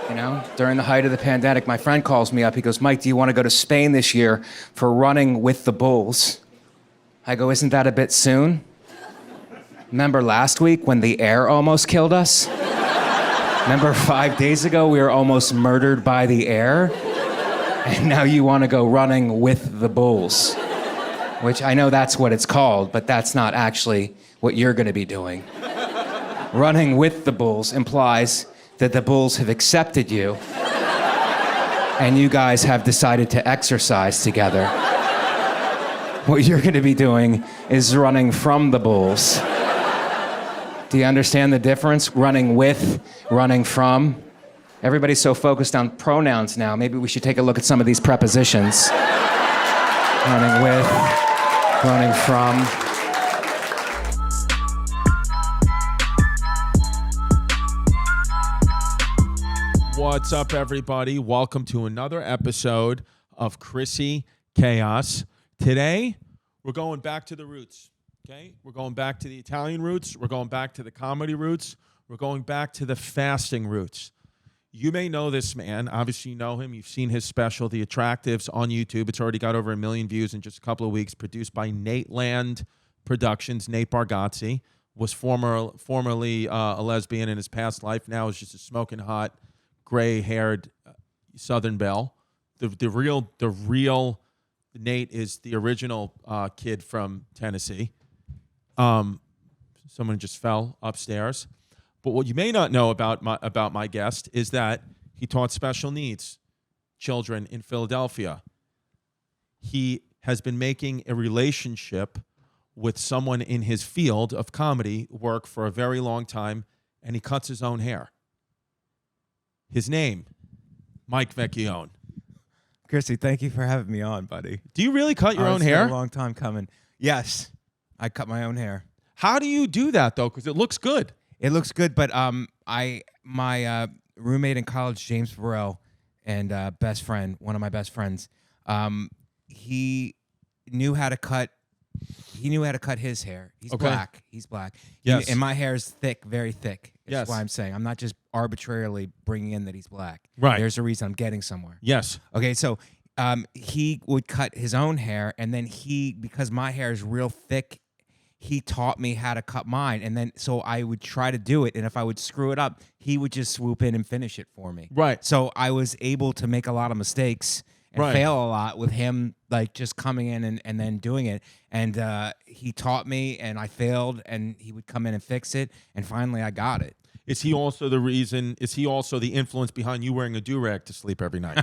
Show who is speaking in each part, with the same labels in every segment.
Speaker 1: You know, during the height of the pandemic, my friend calls me up. He goes, Mike, do you want to go to Spain this year for running with the bulls? I go, isn't that a bit soon? Remember last week when the air almost killed us? Remember 5 days ago we were almost murdered by the air? And now you want to go running with the bulls. Which I know that's what it's called, but that's not actually what you're going to be doing. Running with the bulls implies that the bulls have accepted you and you guys have decided to exercise together. What you're going to be doing is running from the bulls. Do you understand the difference? Running with, running from. Everybody's so focused on pronouns now. Maybe we should take a look at some of these prepositions. Running with, running from.
Speaker 2: What's up, everybody? Welcome to another episode of Chrissy Chaos. Today, we're going back to the roots. Okay, we're going back to the Italian roots. We're going back to the comedy roots. We're going back to the fasting roots. You may know this man. Obviously, you know him. You've seen his special, The Attractives, on YouTube. It's already got over 1 million views in just a couple of weeks. Produced by Nate Land Productions. Nate Bargatze was formerly a lesbian in his past life. Now is just a smoking hot, gray-haired Southern belle. The real Nate is the original kid from Tennessee. Someone just fell upstairs. But what you may not know about my guest is that he taught special needs children in Philadelphia. He has been making a relationship with someone in his field of comedy work for a very long time, and he cuts his own hair. His name, Mike Vecchione.
Speaker 3: Chrissy, thank you for having me on, buddy.
Speaker 2: Do you really cut your own hair?
Speaker 3: It's been a long time coming. Yes, I cut my own hair.
Speaker 2: How do you do that, though? Because it looks good.
Speaker 3: It looks good, but my roommate in college, James Burrell, and best friend, one of my best friends, he knew how to cut. He knew how to cut his hair. He's black. He's black.
Speaker 2: Yes.
Speaker 3: And my hair is thick, very thick. That's
Speaker 2: Yes.
Speaker 3: why I'm saying I'm not just arbitrarily bringing in that he's black.
Speaker 2: Right.
Speaker 3: There's a reason I'm getting somewhere.
Speaker 2: Yes.
Speaker 3: Okay, so he would cut his own hair, and then because my hair is real thick, he taught me how to cut mine, and then so I would try to do it, and if I would screw it up, he would just swoop in and finish it for me.
Speaker 2: Right.
Speaker 3: So I was able to make a lot of mistakes and
Speaker 2: Right.
Speaker 3: fail a lot with him, like just coming in and then doing it. And he taught me, and I failed, and he would come in and fix it, and finally I got it.
Speaker 2: Is he also the reason? Is he also the influence behind you wearing a do-rag to sleep every night?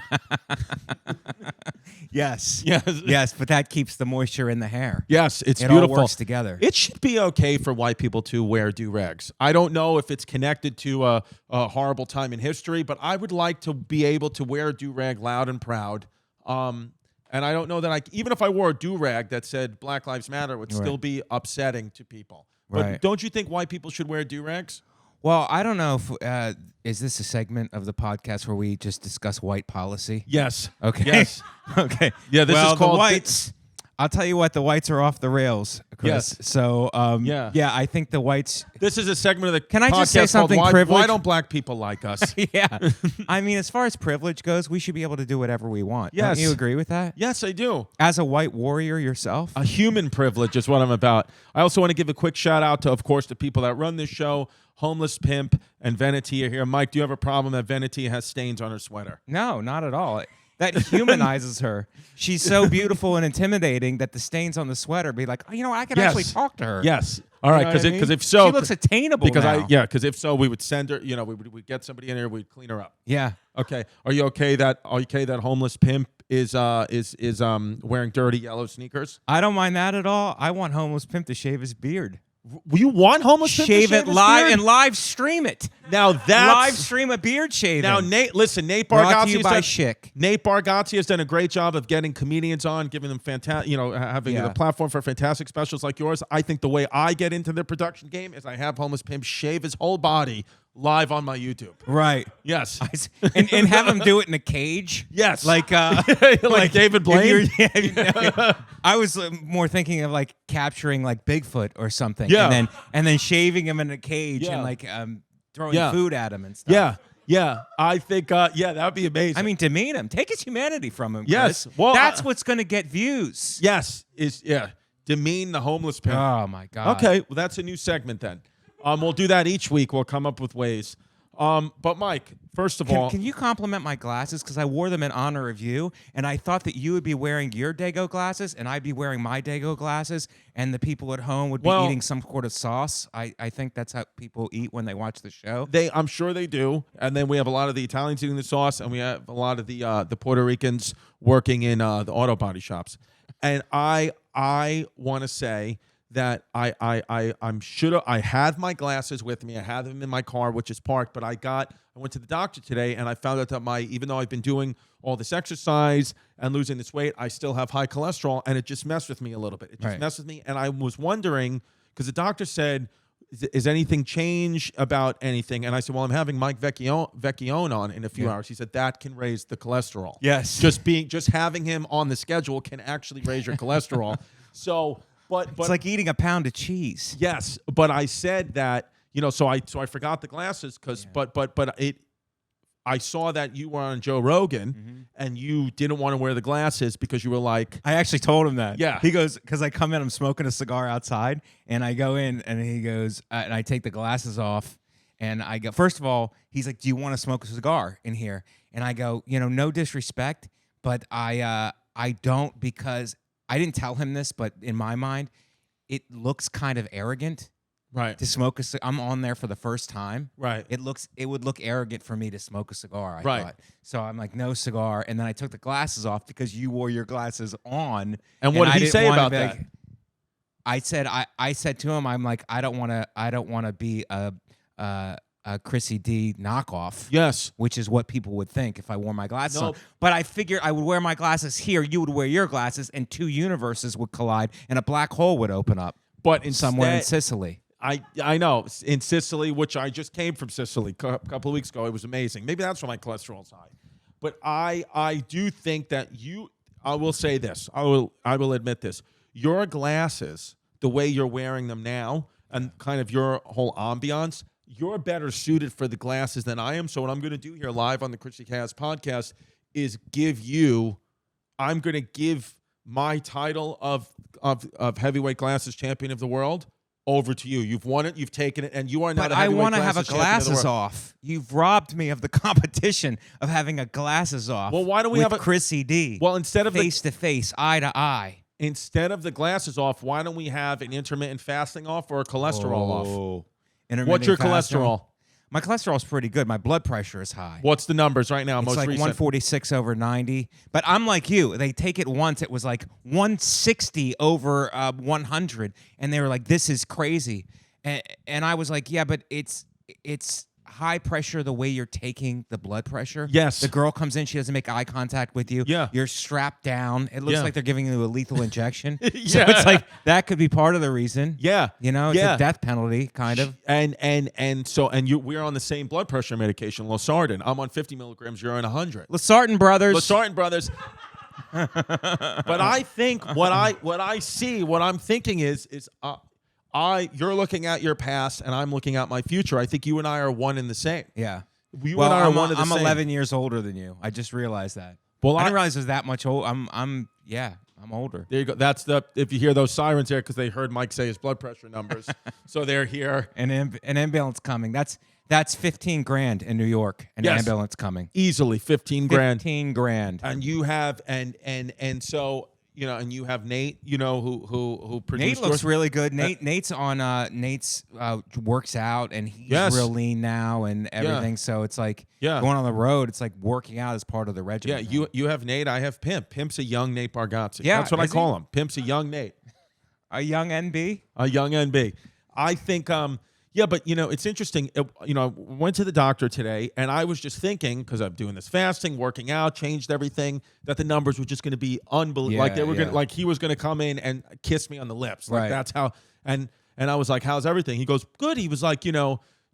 Speaker 3: Yes.
Speaker 2: Yes.
Speaker 3: Yes, but that keeps the moisture in the hair.
Speaker 2: Yes, it's
Speaker 3: It
Speaker 2: beautiful.
Speaker 3: all works together.
Speaker 2: It should be okay for white people to wear do-rags. I don't know if it's connected to a horrible time in history, but I would like to be able to wear a do-rag loud and proud. And I don't know that even if I wore a do-rag that said Black Lives Matter, it would still be upsetting to people. But
Speaker 3: Right.
Speaker 2: don't you think white people should wear do-rags?
Speaker 3: Well, I don't know if is this a segment of the podcast where we just discuss white policy?
Speaker 2: Yes.
Speaker 3: Okay.
Speaker 2: Yes.
Speaker 3: Okay.
Speaker 2: Yeah, this
Speaker 3: well,
Speaker 2: is called
Speaker 3: the whites. I'll tell you what, the whites are off the rails, Chris.
Speaker 2: Yes.
Speaker 3: So,
Speaker 2: Yeah.
Speaker 3: I think the whites.
Speaker 2: This is a segment of the
Speaker 3: Can I just say
Speaker 2: podcast called
Speaker 3: something
Speaker 2: Why
Speaker 3: privileged?
Speaker 2: don't black people like us?
Speaker 3: Yeah. I mean, as far as privilege goes, we should be able to do whatever we want.
Speaker 2: Yes.
Speaker 3: Don't you agree with that?
Speaker 2: Yes, I do.
Speaker 3: As a white warrior yourself?
Speaker 2: A human privilege is what I'm about. I also want to give a quick shout out to, of course, the people that run this show. Homeless Pimp and Veneti are here. Mike, do you have a problem that Veneti has stains on her sweater?
Speaker 3: No, not at all. That humanizes her. She's so beautiful and intimidating that the stains on the sweater be like, oh, you know, I could actually talk to her.
Speaker 2: Yes. All right,
Speaker 3: You know what I mean?
Speaker 2: because if so,
Speaker 3: she looks attainable now.
Speaker 2: Because if so, we would send her. You know, we'd get somebody in here, we'd clean her up.
Speaker 3: Yeah.
Speaker 2: Okay. Are you okay that Homeless Pimp is wearing dirty yellow sneakers?
Speaker 3: I don't mind that at all. I want Homeless Pimp to shave his beard.
Speaker 2: You want Homeless Pimp to
Speaker 3: Shave it
Speaker 2: his
Speaker 3: live
Speaker 2: beard?
Speaker 3: and live stream it.
Speaker 2: Now that's
Speaker 3: Live stream a beard shaving.
Speaker 2: Now, Nate
Speaker 3: Brought to
Speaker 2: Bargatze
Speaker 3: you
Speaker 2: has
Speaker 3: by
Speaker 2: done,
Speaker 3: Schick.
Speaker 2: Nate Bargatze has done a great job of getting comedians on, giving them fantastic, having
Speaker 3: Yeah.
Speaker 2: a platform for fantastic specials like yours. I think the way I get into the production game is I have Homeless Pimp shave his whole body live on my YouTube.
Speaker 3: Right.
Speaker 2: Yes.
Speaker 3: and have him do it in a cage.
Speaker 2: Yes.
Speaker 3: Like
Speaker 2: like David Blaine.
Speaker 3: I was more thinking of like capturing like Bigfoot or something.
Speaker 2: Yeah.
Speaker 3: And then shaving him in a cage
Speaker 2: Yeah.
Speaker 3: and like throwing
Speaker 2: Yeah.
Speaker 3: food at him and stuff.
Speaker 2: Yeah. Yeah, I think. Yeah, that would be amazing.
Speaker 3: I mean, demean him. Take his humanity from him.
Speaker 2: Yes.
Speaker 3: Chris.
Speaker 2: Well,
Speaker 3: that's what's going to get views.
Speaker 2: yes, demean the homeless pimp.
Speaker 3: Oh my God.
Speaker 2: Okay, well, that's a new segment then. We'll do that each week. We'll come up with ways. But Mike, first of all,
Speaker 3: Can you compliment my glasses? Because I wore them in honor of you, and I thought that you would be wearing your Dago glasses, and I'd be wearing my Dago glasses, and the people at home would be eating some sort of sauce. I think that's how people eat when they watch the show.
Speaker 2: I'm sure they do. And then we have a lot of the Italians eating the sauce, and we have a lot of the Puerto Ricans working in the auto body shops. And I want to say that I had my glasses with me. I had them in my car, which is parked, but I went to the doctor today and I found out that even though I've been doing all this exercise and losing this weight, I still have high cholesterol, and it just messed with me a little bit. It just messed with me. And I was wondering, because the doctor said, is anything change about anything? And I said, well, I'm having Mike Vecchione on in a few hours. He said that can raise the cholesterol.
Speaker 3: Yes.
Speaker 2: Just having him on the schedule can actually raise your cholesterol. So, but
Speaker 3: It's like eating a pound of cheese.
Speaker 2: yes, but I said that, so I forgot the glasses I saw that you were on Joe Rogan and you didn't want to wear the glasses because you were like,
Speaker 3: I actually told him that.
Speaker 2: Yeah.
Speaker 3: He goes, because I come in, I'm smoking a cigar outside, and I go in, and he goes, and I take the glasses off, and I go, first of all, he's like, do you want to smoke a cigar in here? And I go, no disrespect, but I don't, because I didn't tell him this, but in my mind, it looks kind of arrogant.
Speaker 2: right,
Speaker 3: To smoke I'm on there for the first time.
Speaker 2: right.
Speaker 3: It would look arrogant for me to smoke a cigar, I
Speaker 2: Right.
Speaker 3: thought. So I'm like, no cigar. And then I took the glasses off because you wore your glasses on.
Speaker 2: And what did
Speaker 3: I
Speaker 2: he
Speaker 3: didn't
Speaker 2: say
Speaker 3: wanna
Speaker 2: about
Speaker 3: be
Speaker 2: that?
Speaker 3: like- I said to him, I'm like, I don't want to be a Chrissy D knockoff.
Speaker 2: Yes.
Speaker 3: Which is what people would think if I wore my glasses
Speaker 2: Nope.
Speaker 3: on. But I figured I would wear my glasses here, you would wear your glasses, and two universes would collide, and a black hole would open up
Speaker 2: But
Speaker 3: somewhere in
Speaker 2: instead,
Speaker 3: Sicily.
Speaker 2: I know, in Sicily, which I just came from Sicily a couple of weeks ago. It was amazing. Maybe that's why my cholesterol's high. But I do think that I will say this. I will admit this. Your glasses, the way you're wearing them now, and kind of your whole ambiance, you're better suited for the glasses than I am. So what I'm going to do here live on the Chrissy Chaos podcast is I'm going to give my title of heavyweight glasses champion of the world over to you. You've won it. You've taken it, and you are not.
Speaker 3: But
Speaker 2: a
Speaker 3: I
Speaker 2: heavyweight
Speaker 3: want to have a
Speaker 2: glasses champion of the
Speaker 3: glasses
Speaker 2: world.
Speaker 3: off. You've robbed me of the competition of having a glasses off.
Speaker 2: Well, why don't we
Speaker 3: with
Speaker 2: have a
Speaker 3: Chrissy D?
Speaker 2: Well, instead of
Speaker 3: face to face, eye to eye.
Speaker 2: instead of the glasses off, why don't we have an intermittent fasting off or a cholesterol off?
Speaker 3: What's
Speaker 2: What's your cholesterol?
Speaker 3: My cholesterol's pretty good. My blood pressure is high.
Speaker 2: What's the numbers right now?
Speaker 3: It's
Speaker 2: Most
Speaker 3: like
Speaker 2: recent.
Speaker 3: 146 over 90. But I'm like you. They take it once. It was like 160 over 100. And they were like, this is crazy. And I was like, yeah, but it's high pressure the way you're taking the blood pressure.
Speaker 2: Yes.
Speaker 3: The girl comes in. She doesn't make eye contact with you.
Speaker 2: Yeah.
Speaker 3: You're strapped down. It looks
Speaker 2: Yeah.
Speaker 3: like they're giving you a lethal injection. So
Speaker 2: Yeah.
Speaker 3: it's like that could be part of the reason.
Speaker 2: Yeah.
Speaker 3: It's
Speaker 2: Yeah.
Speaker 3: a death penalty, kind of.
Speaker 2: We're on the same blood pressure medication, losartan. I'm on 50 milligrams. You're on 100.
Speaker 3: Losartan brothers.
Speaker 2: Losartan brothers. But I think what I'm thinking is you're looking at your past and I'm looking at my future. I think you and I are one and the same.
Speaker 3: Yeah.
Speaker 2: You and I are one of the
Speaker 3: I'm
Speaker 2: same.
Speaker 3: 11 years older than you. I just realized that.
Speaker 2: Well,
Speaker 3: I didn't realize it was that much old. I'm older.
Speaker 2: There you go. That's if you hear those sirens there, because they heard Mike say his blood pressure numbers, so they're here.
Speaker 3: An ambulance coming. That's 15 grand in New York. An
Speaker 2: Yes.
Speaker 3: ambulance coming.
Speaker 2: Easily 15 grand.
Speaker 3: 15 grand.
Speaker 2: And you have and so and you have Nate, who produced.
Speaker 3: Nate looks
Speaker 2: yours.
Speaker 3: really good. Nate's on. Nate's works out and he's
Speaker 2: Yes.
Speaker 3: real lean now and everything. So it's like
Speaker 2: Yeah.
Speaker 3: going on the road. It's like working out as part of the
Speaker 2: Yeah,
Speaker 3: regimen.
Speaker 2: you have Nate. I have Pimp. Pimp's a young Nate Bargatze.
Speaker 3: Yeah,
Speaker 2: That's what I
Speaker 3: is he?
Speaker 2: call him. Pimp's a young Nate,
Speaker 3: A young NB.
Speaker 2: a young NB. I think. Yeah, but it's interesting. I went to the doctor today, and I was just thinking, because I'm doing this fasting, working out, changed everything, that the numbers were just going to be unbelievable.
Speaker 3: Yeah,
Speaker 2: Like they were
Speaker 3: yeah.
Speaker 2: like he was going to come in and kiss me on the lips. Like
Speaker 3: Right.
Speaker 2: that's how. And I was like, "How's everything?" He goes, "Good." He was like,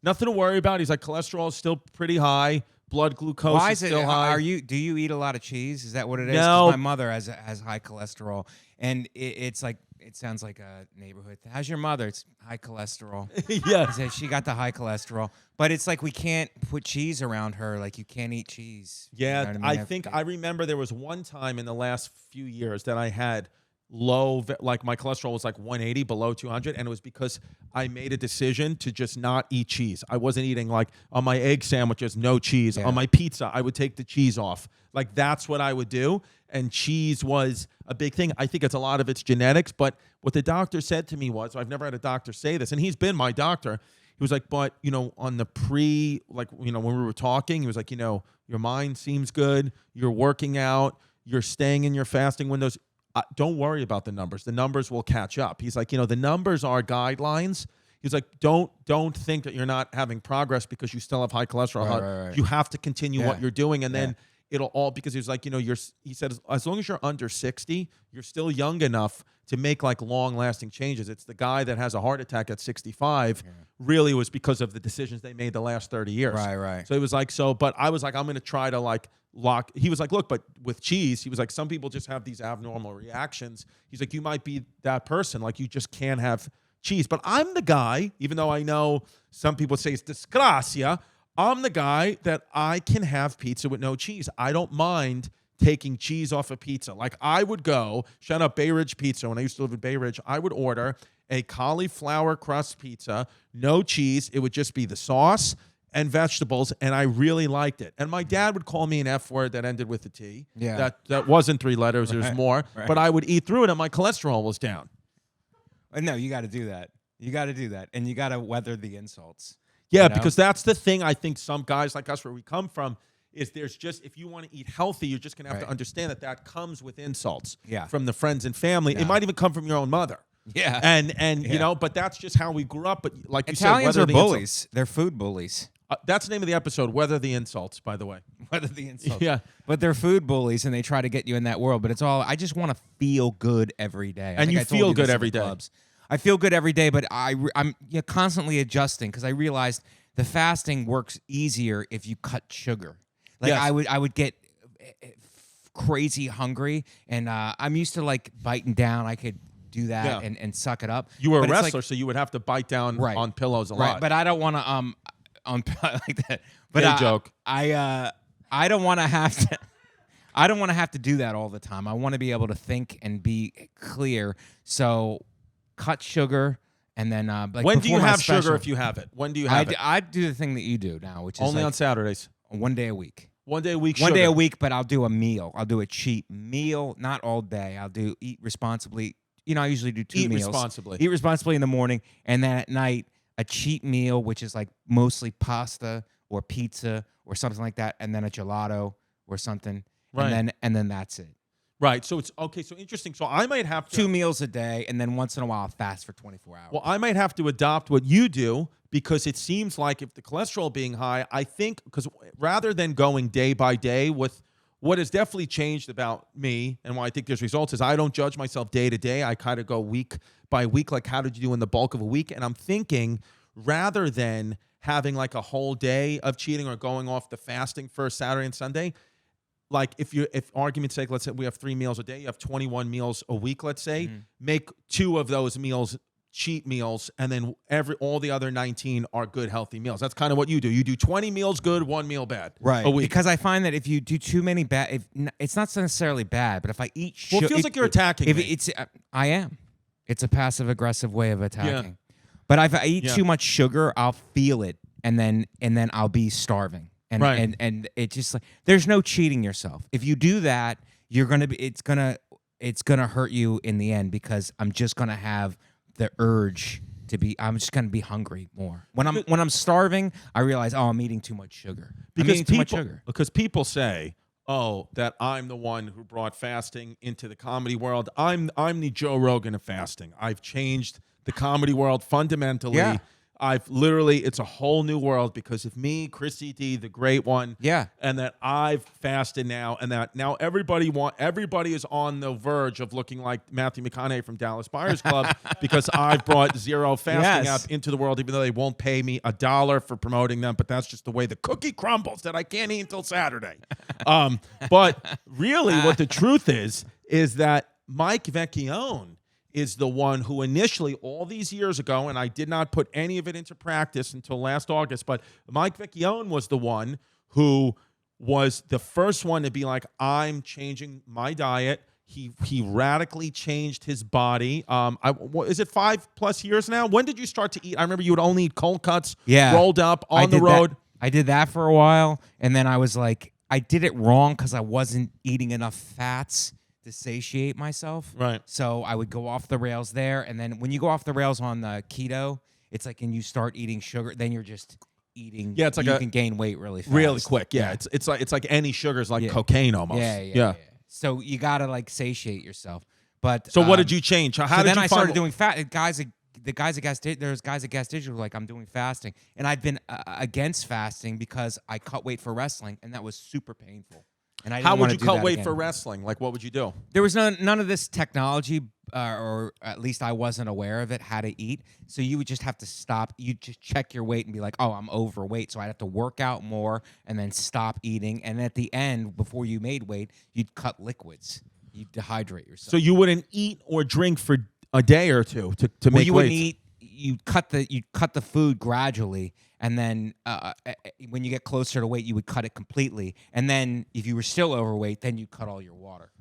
Speaker 2: nothing to worry about. He's like, cholesterol is still pretty high, blood glucose
Speaker 3: Why
Speaker 2: is
Speaker 3: is it?
Speaker 2: still high.
Speaker 3: Do you eat a lot of cheese? Is that what it is?
Speaker 2: No.
Speaker 3: 'Cause my mother has high cholesterol, and it's like it sounds like a neighborhood. How's your mother? It's high cholesterol.
Speaker 2: Yeah.
Speaker 3: He said she got the high cholesterol, but it's like we can't put cheese around her. Like you can't eat cheese.
Speaker 2: Yeah,
Speaker 3: You know what I mean?
Speaker 2: I think I remember there was one time in the last few years that I had low, like my cholesterol was like 180 below 200, and it was because I made a decision to just not eat cheese. I wasn't eating like on my egg sandwiches, no cheese.
Speaker 3: Yeah.
Speaker 2: On my pizza, I would take the cheese off. Like that's what I would do, and cheese was a big thing. I think it's a lot of it's genetics, but what the doctor said to me was, I've never had a doctor say this, and he's been my doctor. He was like, but, on the when we were talking, he was like, your mind seems good. You're working out. You're staying in your fasting windows. Don't worry about the numbers. The numbers will catch up. He's like, the numbers are guidelines. He's like, don't think that you're not having progress because you still have high cholesterol.
Speaker 3: Right.
Speaker 2: You have to continue what you're doing. And
Speaker 3: Yeah.
Speaker 2: then it'll all, because he was like, he said, as long as you're under 60, you're still young enough to make like long lasting changes. It's the guy that has a heart attack at 65 really was because of the decisions they made the last 30 years.
Speaker 3: Right.
Speaker 2: So it was like, but I was like, I'm going to try to like lock. He was like, look, but with cheese, he was like, some people just have these abnormal reactions. He's like, you might be that person. Like you just can't have cheese. But I'm the guy, even though I know some people say it's disgracia, I'm the guy that I can have pizza with no cheese. I don't mind taking cheese off a pizza. Like I would go, shout out Bay Ridge Pizza. When I used to live in Bay Ridge, I would order a cauliflower crust pizza, no cheese. It would just be the sauce and vegetables, and I really liked it. And my dad would call me an F word that ended with a T.
Speaker 3: Yeah.
Speaker 2: That wasn't 3 letters. There's more.
Speaker 3: Right.
Speaker 2: But I would eat through it, and my cholesterol was down.
Speaker 3: No, you got to do that. You got to do that, and you got to weather the insults.
Speaker 2: Yeah,
Speaker 3: You know?
Speaker 2: because that's the thing I think some guys like us, where we come from, is there's just, if you want to eat healthy, you're just going to have to understand that comes with insults from the friends and family.
Speaker 3: Yeah.
Speaker 2: It might even come from your own mother.
Speaker 3: Yeah.
Speaker 2: And but that's just how we grew up. But like you
Speaker 3: Italians
Speaker 2: said,
Speaker 3: are bullies. They're food bullies.
Speaker 2: That's the name of the episode, Weather the Insults, by the way.
Speaker 3: Weather the insults.
Speaker 2: Yeah.
Speaker 3: But they're food bullies, and they try to get you in that world. But it's all, I just want to feel good every day.
Speaker 2: And you feel good every day.
Speaker 3: I feel good every day, but I'm constantly adjusting because I realized the fasting works easier if you cut sugar. Like
Speaker 2: Yes.
Speaker 3: I would get crazy hungry, and I'm used to like biting down. I could do that and suck it up.
Speaker 2: You were a
Speaker 3: But it's
Speaker 2: wrestler,
Speaker 3: like,
Speaker 2: so you would have to bite down
Speaker 3: Right.
Speaker 2: on pillows a
Speaker 3: right?
Speaker 2: lot.
Speaker 3: But I don't want to on like that. But
Speaker 2: Gay joke.
Speaker 3: I don't want to have to. I don't want to have to do that all the time. I want to be able to think and be clear. So, cut sugar, and then like
Speaker 2: when do you
Speaker 3: before my
Speaker 2: have sugar
Speaker 3: special,
Speaker 2: if you have it? When do you have it?
Speaker 3: I do the thing that you do now, which is
Speaker 2: Only
Speaker 3: like
Speaker 2: on Saturdays.
Speaker 3: 1 day a week.
Speaker 2: 1 day a week.
Speaker 3: One day
Speaker 2: sugar.
Speaker 3: a week, but I'll do a meal. I'll do a cheat meal, not all day. I'll do eat responsibly. I usually do 2
Speaker 2: Eat
Speaker 3: meals.
Speaker 2: responsibly.
Speaker 3: Eat responsibly in the morning, and then at night a cheat meal, which is like mostly pasta or pizza or something like that, and then a gelato or something,
Speaker 2: Right.
Speaker 3: and then that's it.
Speaker 2: Right. So it's okay. So interesting. So I might have to.
Speaker 3: 2 meals a day, and then once in a while I'll fast for 24 hours.
Speaker 2: Well, I might have to adopt what you do, because it seems like if the cholesterol being high, I think, because rather than going day by day, with what has definitely changed about me and why I think there's results is I don't judge myself day to day. I kind of go week by week, like how did you do in the bulk of a week? And I'm thinking, rather than having like a whole day of cheating or going off the fasting for Saturday and Sunday, like if argument's sake, let's say we have 3 meals a day, you have 21 meals a week, let's say, make 2 of those meals cheat meals, and then all the other 19 are good, healthy meals. That's kind of what you do. You do 20 meals good, 1 meal bad.
Speaker 3: Right.
Speaker 2: A week.
Speaker 3: Because I find that if you do too many bad, it's not necessarily bad, but if I eat
Speaker 2: Well, it feels like you're attacking
Speaker 3: If
Speaker 2: me.
Speaker 3: it's, I am. It's a passive aggressive way of attacking. But if I eat too much sugar, I'll feel it, and then I'll be starving. And
Speaker 2: Right.
Speaker 3: and it just like there's no cheating yourself. If you do that, you're gonna be. It's gonna hurt you in the end, because I'm just gonna have the urge to be. I'm just gonna be hungry more. When I'm starving, I realize, oh, I'm eating too much sugar. I'm eating too much sugar.
Speaker 2: Because people say, oh, that I'm the one who brought fasting into the comedy world. I'm the Joe Rogan of fasting. I've changed the comedy world fundamentally.
Speaker 3: Yeah.
Speaker 2: It's a whole new world because of me, Chrissy D, the great one.
Speaker 3: Yeah.
Speaker 2: And that I've fasted now, and that now everybody is on the verge of looking like Matthew McConaughey from Dallas Buyers Club because I've brought zero fasting
Speaker 3: Yes.
Speaker 2: up into the world, even though they won't pay me $1 for promoting them. But that's just the way the cookie crumbles, that I can't eat until Saturday. But really, what the truth is that Mike Vecchione is the one who initially, all these years ago, and I did not put any of it into practice until last August, but Mike Vecchione was the one who was the first one to be like, I'm changing my diet. He radically changed his body. Is it 5+ years now? When did you start to eat? I remember you would only eat cold cuts, rolled up on the road.
Speaker 3: I did that for a while, and then I was like, I did it wrong because I wasn't eating enough fats to satiate myself.
Speaker 2: Right.
Speaker 3: So I would go off the rails there, and then when you go off the rails on keto, it's like, and you start eating sugar, then you're just eating.
Speaker 2: Yeah, it's like
Speaker 3: you can gain weight really fast.
Speaker 2: Really quick. Yeah, it's like any sugar is like cocaine almost.
Speaker 3: Yeah. So you gotta like satiate yourself. But
Speaker 2: so what did you change? How did
Speaker 3: then
Speaker 2: you
Speaker 3: I
Speaker 2: find
Speaker 3: started doing fat. The guys at Gas Digital were like, I'm doing fasting, and I'd been against fasting because I cut weight for wrestling, and that was super painful. And I didn't
Speaker 2: How would
Speaker 3: wanna
Speaker 2: you
Speaker 3: do
Speaker 2: cut
Speaker 3: that
Speaker 2: weight
Speaker 3: again.
Speaker 2: for wrestling? Like, what would you do?
Speaker 3: There was none of this technology, or at least I wasn't aware of it, how to eat. So you would just have to stop. You just check your weight and be like, oh, I'm overweight. So I'd have to work out more and then stop eating. And at the end, before you made weight, you'd cut liquids. You'd dehydrate yourself.
Speaker 2: So you wouldn't eat or drink for a day or two to make
Speaker 3: you
Speaker 2: weight.
Speaker 3: wouldn't eat. You'd cut the food gradually, and then when you get closer to weight, you would cut it completely. And then if you were still overweight, then you cut all your water.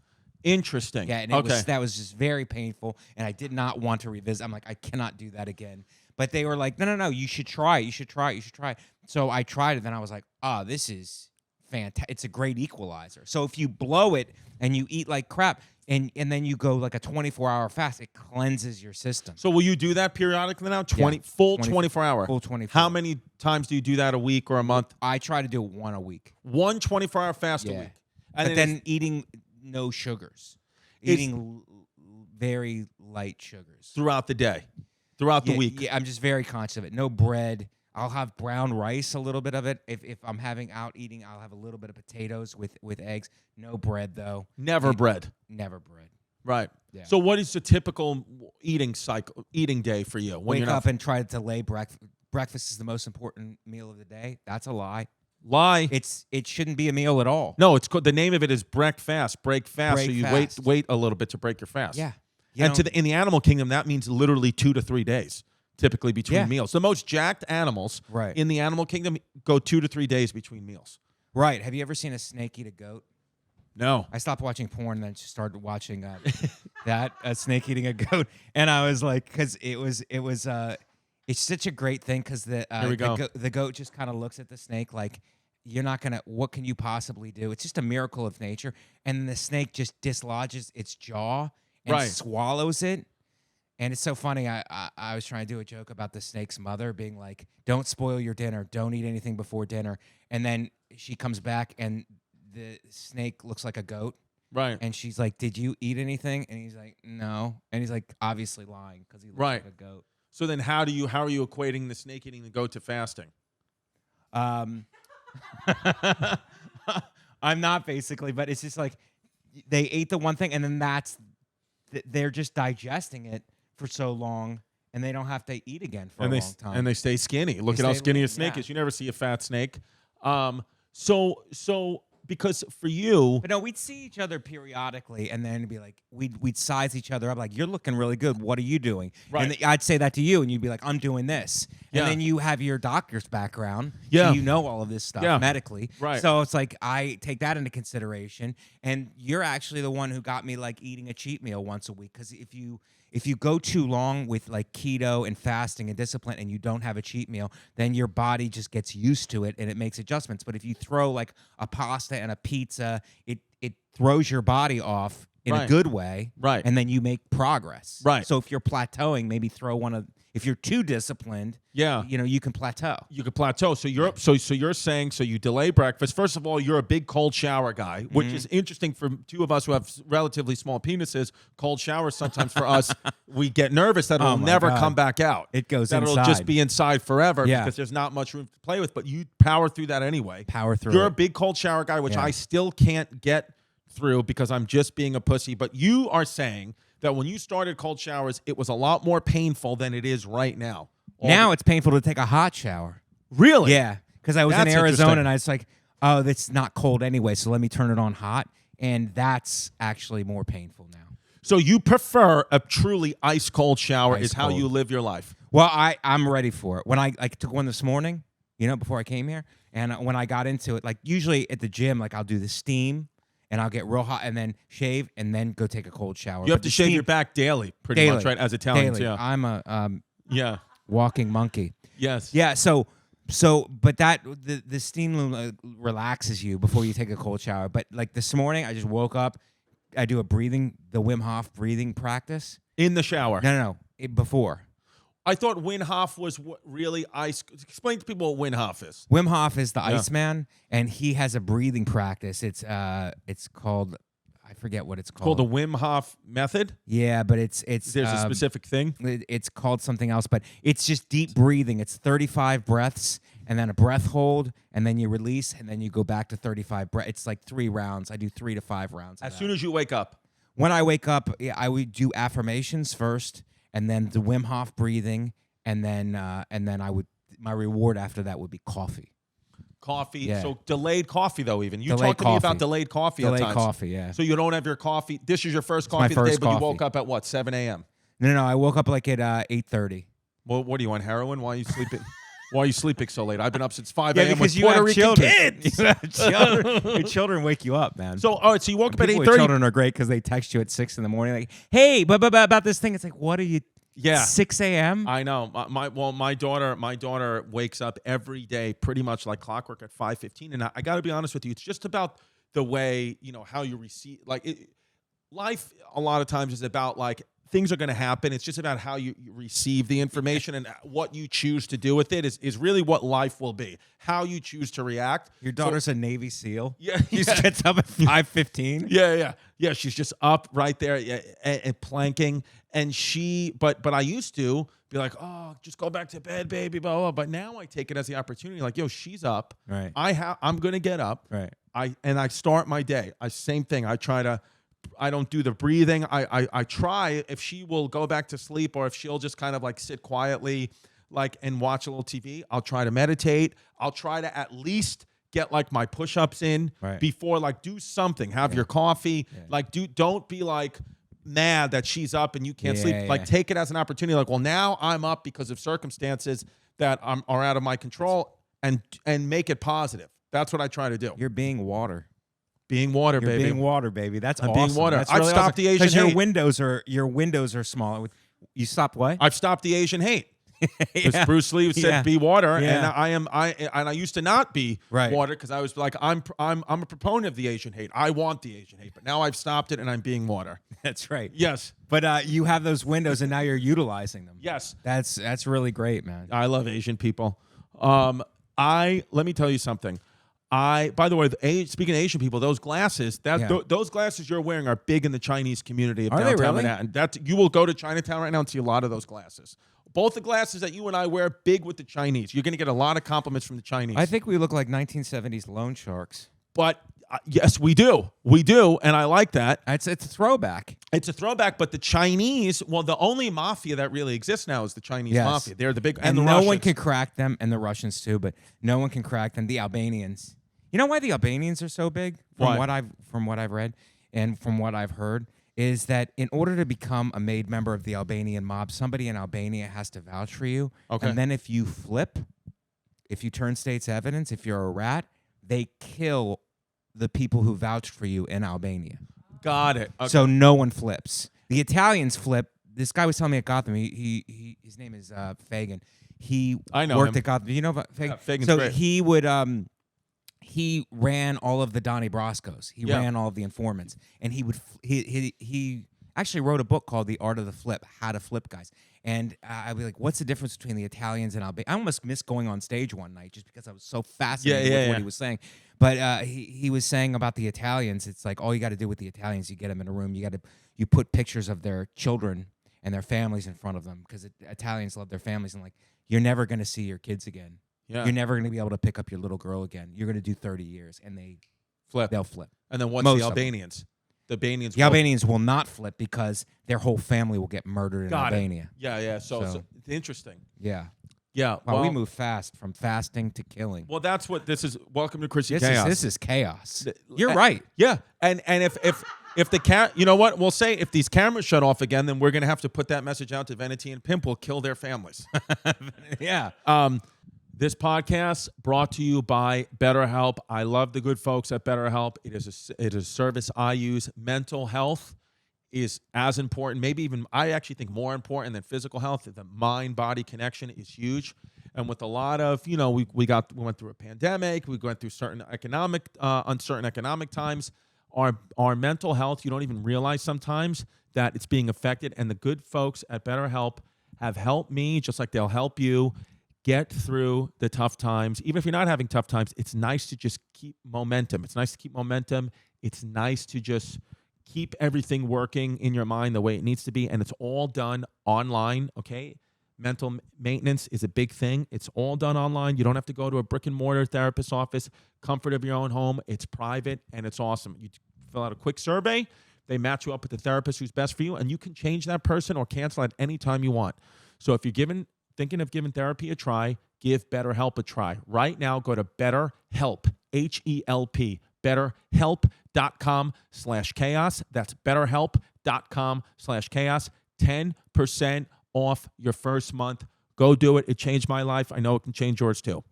Speaker 2: Interesting.
Speaker 3: Yeah, and that was just very painful, and I did not want to revisit. I'm like, I cannot do that again. But they were like, no, you should try it. You should try it. So I tried it, then I was like, this is fantastic. It's a great equalizer. So if you blow it and you eat like crap, and then you go like a 24-hour fast, it cleanses your system.
Speaker 2: So will you do that periodically now? 24 hour?
Speaker 3: Full 24.
Speaker 2: How many times do you do that a week or a month?
Speaker 3: I try to do one a week.
Speaker 2: One 24-hour fast a week. And
Speaker 3: but then eating no sugars. Eating very light sugars.
Speaker 2: Throughout the day. Throughout the week.
Speaker 3: Yeah, I'm just very conscious of it. No bread. I'll have brown rice, a little bit of it. If I'm having out eating, I'll have a little bit of potatoes with eggs. No bread, though.
Speaker 2: Never bread.
Speaker 3: Never bread.
Speaker 2: Right.
Speaker 3: Yeah.
Speaker 2: So what is the typical eating day for you? When
Speaker 3: Wake up and try to delay breakfast. Breakfast is the most important meal of the day. That's a lie.
Speaker 2: Lie.
Speaker 3: It shouldn't be a meal at all.
Speaker 2: No, it's called, the name of it is break fast. Break fast.
Speaker 3: Break
Speaker 2: so you
Speaker 3: fast.
Speaker 2: wait a little bit to break your fast.
Speaker 3: Yeah.
Speaker 2: In the animal kingdom, that means literally 2 to 3 days, typically between meals. The most jacked animals in the animal kingdom go 2 to 3 days between meals.
Speaker 3: Right. Have you ever seen a snake eat a goat?
Speaker 2: No.
Speaker 3: I stopped watching porn and then started watching a snake eating a goat, and I was like, because it's such a great thing because the goat just kind of looks at the snake like, you're not gonna. What can you possibly do? It's just a miracle of nature, and the snake just dislodges its jaw and swallows it. And it's so funny. I was trying to do a joke about the snake's mother being like, "Don't spoil your dinner. Don't eat anything before dinner." And then she comes back and the snake looks like a goat.
Speaker 2: Right.
Speaker 3: And she's like, "Did you eat anything?" And he's like, "No." And he's like, obviously lying because he looks like a goat.
Speaker 2: So then how are you equating the snake eating the goat to fasting?
Speaker 3: I'm not basically, but it's just like they ate the one thing and then they're just digesting it for so long and they don't have to eat again for a long time.
Speaker 2: And they stay skinny. Look at how skinny a snake is. You never see a fat snake. So because for you,
Speaker 3: but no, we'd see each other periodically, and then it'd be like we'd size each other up, like, "You're looking really good. What are you doing?"
Speaker 2: Right.
Speaker 3: And I'd say that to you, and you'd be like, "I'm doing this."
Speaker 2: Yeah.
Speaker 3: And then you have your doctor's background,
Speaker 2: yeah,
Speaker 3: so you know all of this stuff medically,
Speaker 2: right?
Speaker 3: So it's like I take that into consideration, and you're actually the one who got me like eating a cheat meal once a week, because if you go too long with like keto and fasting and discipline and you don't have a cheat meal, then your body just gets used to it and it makes adjustments. But if you throw like a pasta and a pizza, it throws your body off in a good way.
Speaker 2: Right.
Speaker 3: And then you make progress.
Speaker 2: Right.
Speaker 3: So if you're plateauing, maybe throw if you're too disciplined, you can plateau.
Speaker 2: You can plateau. So you're saying, so you delay breakfast. First of all, you're a big cold shower guy, which is interesting for two of us who have relatively small penises. Cold showers sometimes for us, we get nervous that it'll never come back out.
Speaker 3: It goes
Speaker 2: that
Speaker 3: inside.
Speaker 2: It'll just be inside forever because there's not much room to play with. But you power through that anyway.
Speaker 3: Power through.
Speaker 2: You're a big cold shower guy, which I still can't get through because I'm just being a pussy. But you are saying that when you started cold showers, it was a lot more painful than it is right now.
Speaker 3: Now it's painful to take a hot shower.
Speaker 2: Really?
Speaker 3: Yeah, because I was
Speaker 2: That's
Speaker 3: in Arizona
Speaker 2: interesting.
Speaker 3: and I was like, oh, it's not cold anyway, so let me turn it on hot. And that's actually more painful now.
Speaker 2: So you prefer a truly ice cold shower
Speaker 3: Ice
Speaker 2: is how
Speaker 3: cold.
Speaker 2: you live your life.
Speaker 3: Well, I'm ready for it. When I took one this morning, before I came here, and when I got into it, like usually at the gym, like I'll do the steam, and I'll get real hot, and then shave, and then go take a cold shower.
Speaker 2: You have
Speaker 3: But
Speaker 2: to
Speaker 3: the
Speaker 2: shave
Speaker 3: steam-
Speaker 2: your back daily, pretty
Speaker 3: daily,
Speaker 2: much, right? As Italians,
Speaker 3: daily.
Speaker 2: yeah.
Speaker 3: I'm a
Speaker 2: Yeah.
Speaker 3: walking monkey.
Speaker 2: Yes.
Speaker 3: Yeah. But the steam room relaxes you before you take a cold shower. But like this morning, I just woke up. I do the Wim Hof breathing practice.
Speaker 2: In the shower.
Speaker 3: No, before.
Speaker 2: I thought Wim Hof was really ice. Explain to people what Wim Hof is.
Speaker 3: Wim Hof is the Iceman, and he has a breathing practice. It's called, I forget what it's called.
Speaker 2: Called the Wim Hof method.
Speaker 3: Yeah, but it's
Speaker 2: There's a specific thing.
Speaker 3: It's called something else, but it's just deep breathing. It's 35 breaths, and then a breath hold, and then you release, and then you go back to 35 breaths. It's like 3 rounds. I do 3 to 5 rounds.
Speaker 2: As soon as you wake up.
Speaker 3: When I wake up, I would do affirmations first, and then the Wim Hof breathing, and then my reward after that would be coffee.
Speaker 2: Coffee.
Speaker 3: Yeah.
Speaker 2: So delayed coffee, though, even. You
Speaker 3: Delayed
Speaker 2: talked to me about
Speaker 3: coffee.
Speaker 2: delayed coffee
Speaker 3: Delayed
Speaker 2: at times.
Speaker 3: coffee, yeah.
Speaker 2: So you don't have your coffee. This is your first
Speaker 3: my
Speaker 2: coffee of the day,
Speaker 3: first
Speaker 2: but you
Speaker 3: coffee.
Speaker 2: woke up at what, 7 a.m.?
Speaker 3: No, I woke up like at 8:30.
Speaker 2: Well, what are you on heroin? Why are you sleeping? Why are you sleeping so late? I've been up since 5
Speaker 3: Yeah,
Speaker 2: a.m.
Speaker 3: because
Speaker 2: with
Speaker 3: you
Speaker 2: Puerto
Speaker 3: have
Speaker 2: Rican
Speaker 3: children.
Speaker 2: kids.
Speaker 3: You have children. Your children wake you up, man.
Speaker 2: So, all right, so you woke up at
Speaker 3: People with
Speaker 2: 8:30.
Speaker 3: children are great because they text you at 6 in the morning, like, "Hey, about this thing." It's like, what are you?
Speaker 2: Yeah.
Speaker 3: 6 a.m.
Speaker 2: I know. My daughter wakes up every day pretty much like clockwork at 5:15, and I got to be honest with you, it's just about the way, how you receive. Life a lot of times is about like things are going to happen. It's just about how you receive the information and what you choose to do with it is really what life will be. How you choose to react.
Speaker 3: Your daughter's a Navy SEAL.
Speaker 2: Yeah,
Speaker 3: She just gets up at 5:15.
Speaker 2: Yeah. She's just up right there and planking. And but I used to be like, oh, just go back to bed, baby, blah, blah. But now I take it as the opportunity. Like, yo, she's up.
Speaker 3: Right.
Speaker 2: I'm gonna get up.
Speaker 3: Right.
Speaker 2: I start my day. Same thing. I don't do the breathing. I try if she will go back to sleep or if she'll just kind of like sit quietly, like and watch a little TV. I'll try to meditate. I'll try to at least get like my push-ups in before like do something. Have your coffee.
Speaker 3: Yeah.
Speaker 2: Like don't be like mad that she's up and you can't sleep.
Speaker 3: Yeah.
Speaker 2: Like take it as an opportunity. Like, well, now I'm up because of circumstances that are out of my control and make it positive. That's what I try to do.
Speaker 3: You're being water.
Speaker 2: Being water,
Speaker 3: You're
Speaker 2: baby.
Speaker 3: being water, baby. That's
Speaker 2: I'm
Speaker 3: awesome.
Speaker 2: being water.
Speaker 3: That's
Speaker 2: I've
Speaker 3: really
Speaker 2: stopped
Speaker 3: awesome.
Speaker 2: the Asian
Speaker 3: 'Cause your
Speaker 2: hate.
Speaker 3: windows are small. You stopped what?
Speaker 2: I've stopped the Asian hate. Because
Speaker 3: Yeah.
Speaker 2: Bruce Lee said
Speaker 3: Yeah.
Speaker 2: be water,
Speaker 3: Yeah.
Speaker 2: and I used to not be
Speaker 3: Right.
Speaker 2: water because I was like I'm a proponent of the Asian hate. I want the Asian hate, but now I've stopped it and I'm being water.
Speaker 3: That's right.
Speaker 2: Yes,
Speaker 3: But you have those windows, and now you're utilizing them.
Speaker 2: yes,
Speaker 3: That's really great, man.
Speaker 2: I love Asian people. Let me tell you something. By the way, speaking of Asian people, those glasses those glasses you're wearing are big in the Chinese community of
Speaker 3: Are they
Speaker 2: downtown
Speaker 3: really?
Speaker 2: Manhattan. You will go to Chinatown right now and see a lot of those glasses. Both the glasses that you and I wear, big with the Chinese. You're going to get a lot of compliments from the Chinese.
Speaker 3: I think we look like 1970s loan sharks.
Speaker 2: But yes, we do, and I like that.
Speaker 3: It's a throwback.
Speaker 2: It's a throwback, but the Chinese, well, the only mafia that really exists now is the Chinese
Speaker 3: Yes.
Speaker 2: mafia. They're the big,
Speaker 3: And
Speaker 2: the
Speaker 3: no one
Speaker 2: Russians.
Speaker 3: can crack them, and the Russians too, but no one can crack them. The Albanians. You know why the Albanians are so big?
Speaker 2: Why?
Speaker 3: From what I've read and from what I've heard, is that in order to become a made member of the Albanian mob, somebody in Albania has to vouch for you.
Speaker 2: Okay.
Speaker 3: And then if you turn state's evidence, if you're a rat, they kill the people who vouched for you in Albania.
Speaker 2: Got it. Okay.
Speaker 3: So no one flips. The Italians flip. This guy was telling me at Gotham. His name is Fagan.
Speaker 2: I know
Speaker 3: worked
Speaker 2: him.
Speaker 3: at Gotham. You know about Fagan?
Speaker 2: Yeah, Fagan's
Speaker 3: so
Speaker 2: great.
Speaker 3: he would he ran all of the Donnie Brascos. He
Speaker 2: Yeah.
Speaker 3: ran all of the informants, and he actually wrote a book called The Art of the Flip: How to Flip Guys. And I'd be like, what's the difference between the Italians and Albania? I almost missed going on stage one night just because I was so fascinated with what he was saying. But he was saying about the Italians, it's like all you got to do with the Italians, you get them in a room, you put pictures of their children and their families in front of them because Italians love their families, and like you're never going to see your kids again.
Speaker 2: Yeah.
Speaker 3: You're never going to be able to pick up your little girl again. You're going to do 30 years, and they'll flip.
Speaker 2: And then what's
Speaker 3: Most
Speaker 2: the
Speaker 3: of them.
Speaker 2: Albanians? The Albanians.
Speaker 3: The Albanians will not flip because their whole family will get murdered in
Speaker 2: Got
Speaker 3: Albania.
Speaker 2: it. Yeah. So
Speaker 3: So-
Speaker 2: interesting.
Speaker 3: Yeah.
Speaker 2: Yeah.
Speaker 3: Wow, we move fast from fasting to killing.
Speaker 2: Well, that's what this is. Welcome to Chrissy Chaos.
Speaker 3: This is chaos. You're right.
Speaker 2: Yeah. And if if you know what? We'll say if these cameras shut off again, then we're going to have to put that message out to Veneti and Pimp will kill their families.
Speaker 3: Yeah.
Speaker 2: This podcast brought to you by BetterHelp. I love the good folks at BetterHelp. It is a service I use. Mental health is as important, maybe even I actually think more important than physical health. The mind-body connection is huge. And with a lot of, we went through a pandemic, we went through certain uncertain economic times. Our mental health, you don't even realize sometimes that it's being affected. And the good folks at BetterHelp have helped me, just like they'll help you, get through the tough times. Even if you're not having tough times, it's nice to just keep momentum. It's nice to keep momentum. It's nice to just keep everything working in your mind the way it needs to be. And it's all done online, okay? Mental maintenance is a big thing. It's all done online. You don't have to go to a brick and mortar therapist's office. Comfort of your own home. It's private and it's awesome. You fill out a quick survey. They match you up with the therapist who's best for you, and you can change that person or cancel at any time you want. So if you're thinking of giving therapy a try, give BetterHelp a try. Right now, go to BetterHelp, H-E-L-P, BetterHelp.com/chaos. That's BetterHelp.com/chaos. 10% off your first month. Go do it. It changed my life. I know it can change yours too.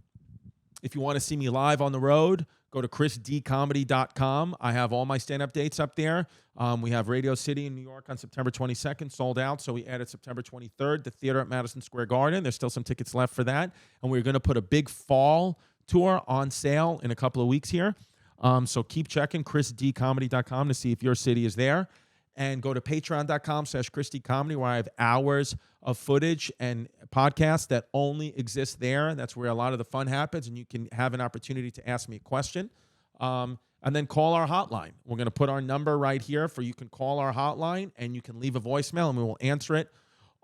Speaker 2: If you want to see me live on the road, go to chrisdcomedy.com. I have all my stand-up dates up there. We have Radio City in New York on September 22nd, sold out. So we added September 23rd, the theater at Madison Square Garden. There's still some tickets left for that. And we're going to put a big fall tour on sale in a couple of weeks here. So keep checking chrisdcomedy.com to see if your city is there. And go to patreon.com/ChristyComedy, where I have hours of footage and podcasts that only exist there. That's where a lot of the fun happens, and you can have an opportunity to ask me a question. And then call our hotline. We're going to put our number right here for you can call our hotline, and you can leave a voicemail, and we will answer it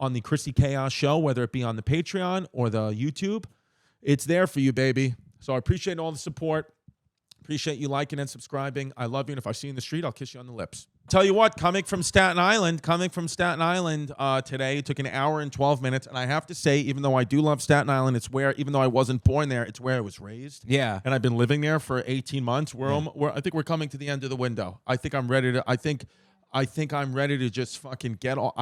Speaker 2: on the Chrissy Chaos show, whether it be on the Patreon or the YouTube. It's there for you, baby. So I appreciate all the support. Appreciate you liking and subscribing. I love you, and if I see you in the street, I'll kiss you on the lips. Tell you what, coming from Staten Island today, it took an hour and 12 minutes. And I have to say, even though I do love Staten Island, even though I wasn't born there, it's where I was raised. Yeah. And I've been living there for 18 months. I think we're coming to the end of the window. I think I'm ready to, I think I'm ready to just fucking get all,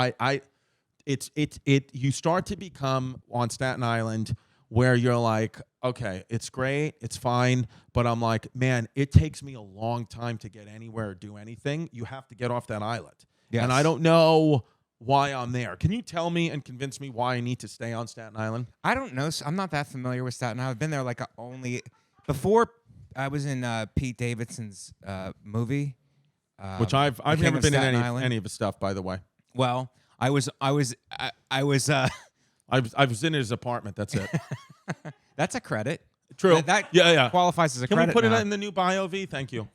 Speaker 2: you start to become on Staten Island where you're like, okay, it's great, it's fine, but I'm like, man, it takes me a long time to get anywhere or do anything. You have to get off that island. Yes. And I don't know why I'm there. Can you tell me and convince me why I need to stay on Staten Island?
Speaker 3: I don't know. I'm not that familiar with Staten Island. I've been there before I was in Pete Davidson's movie.
Speaker 2: Which I've never been in any of his stuff, by the way.
Speaker 3: Well, I was
Speaker 2: in his apartment. That's it.
Speaker 3: That's a credit.
Speaker 2: True.
Speaker 3: That qualifies as a credit.
Speaker 2: Can we put
Speaker 3: now.
Speaker 2: it in the new bio, V? Thank you.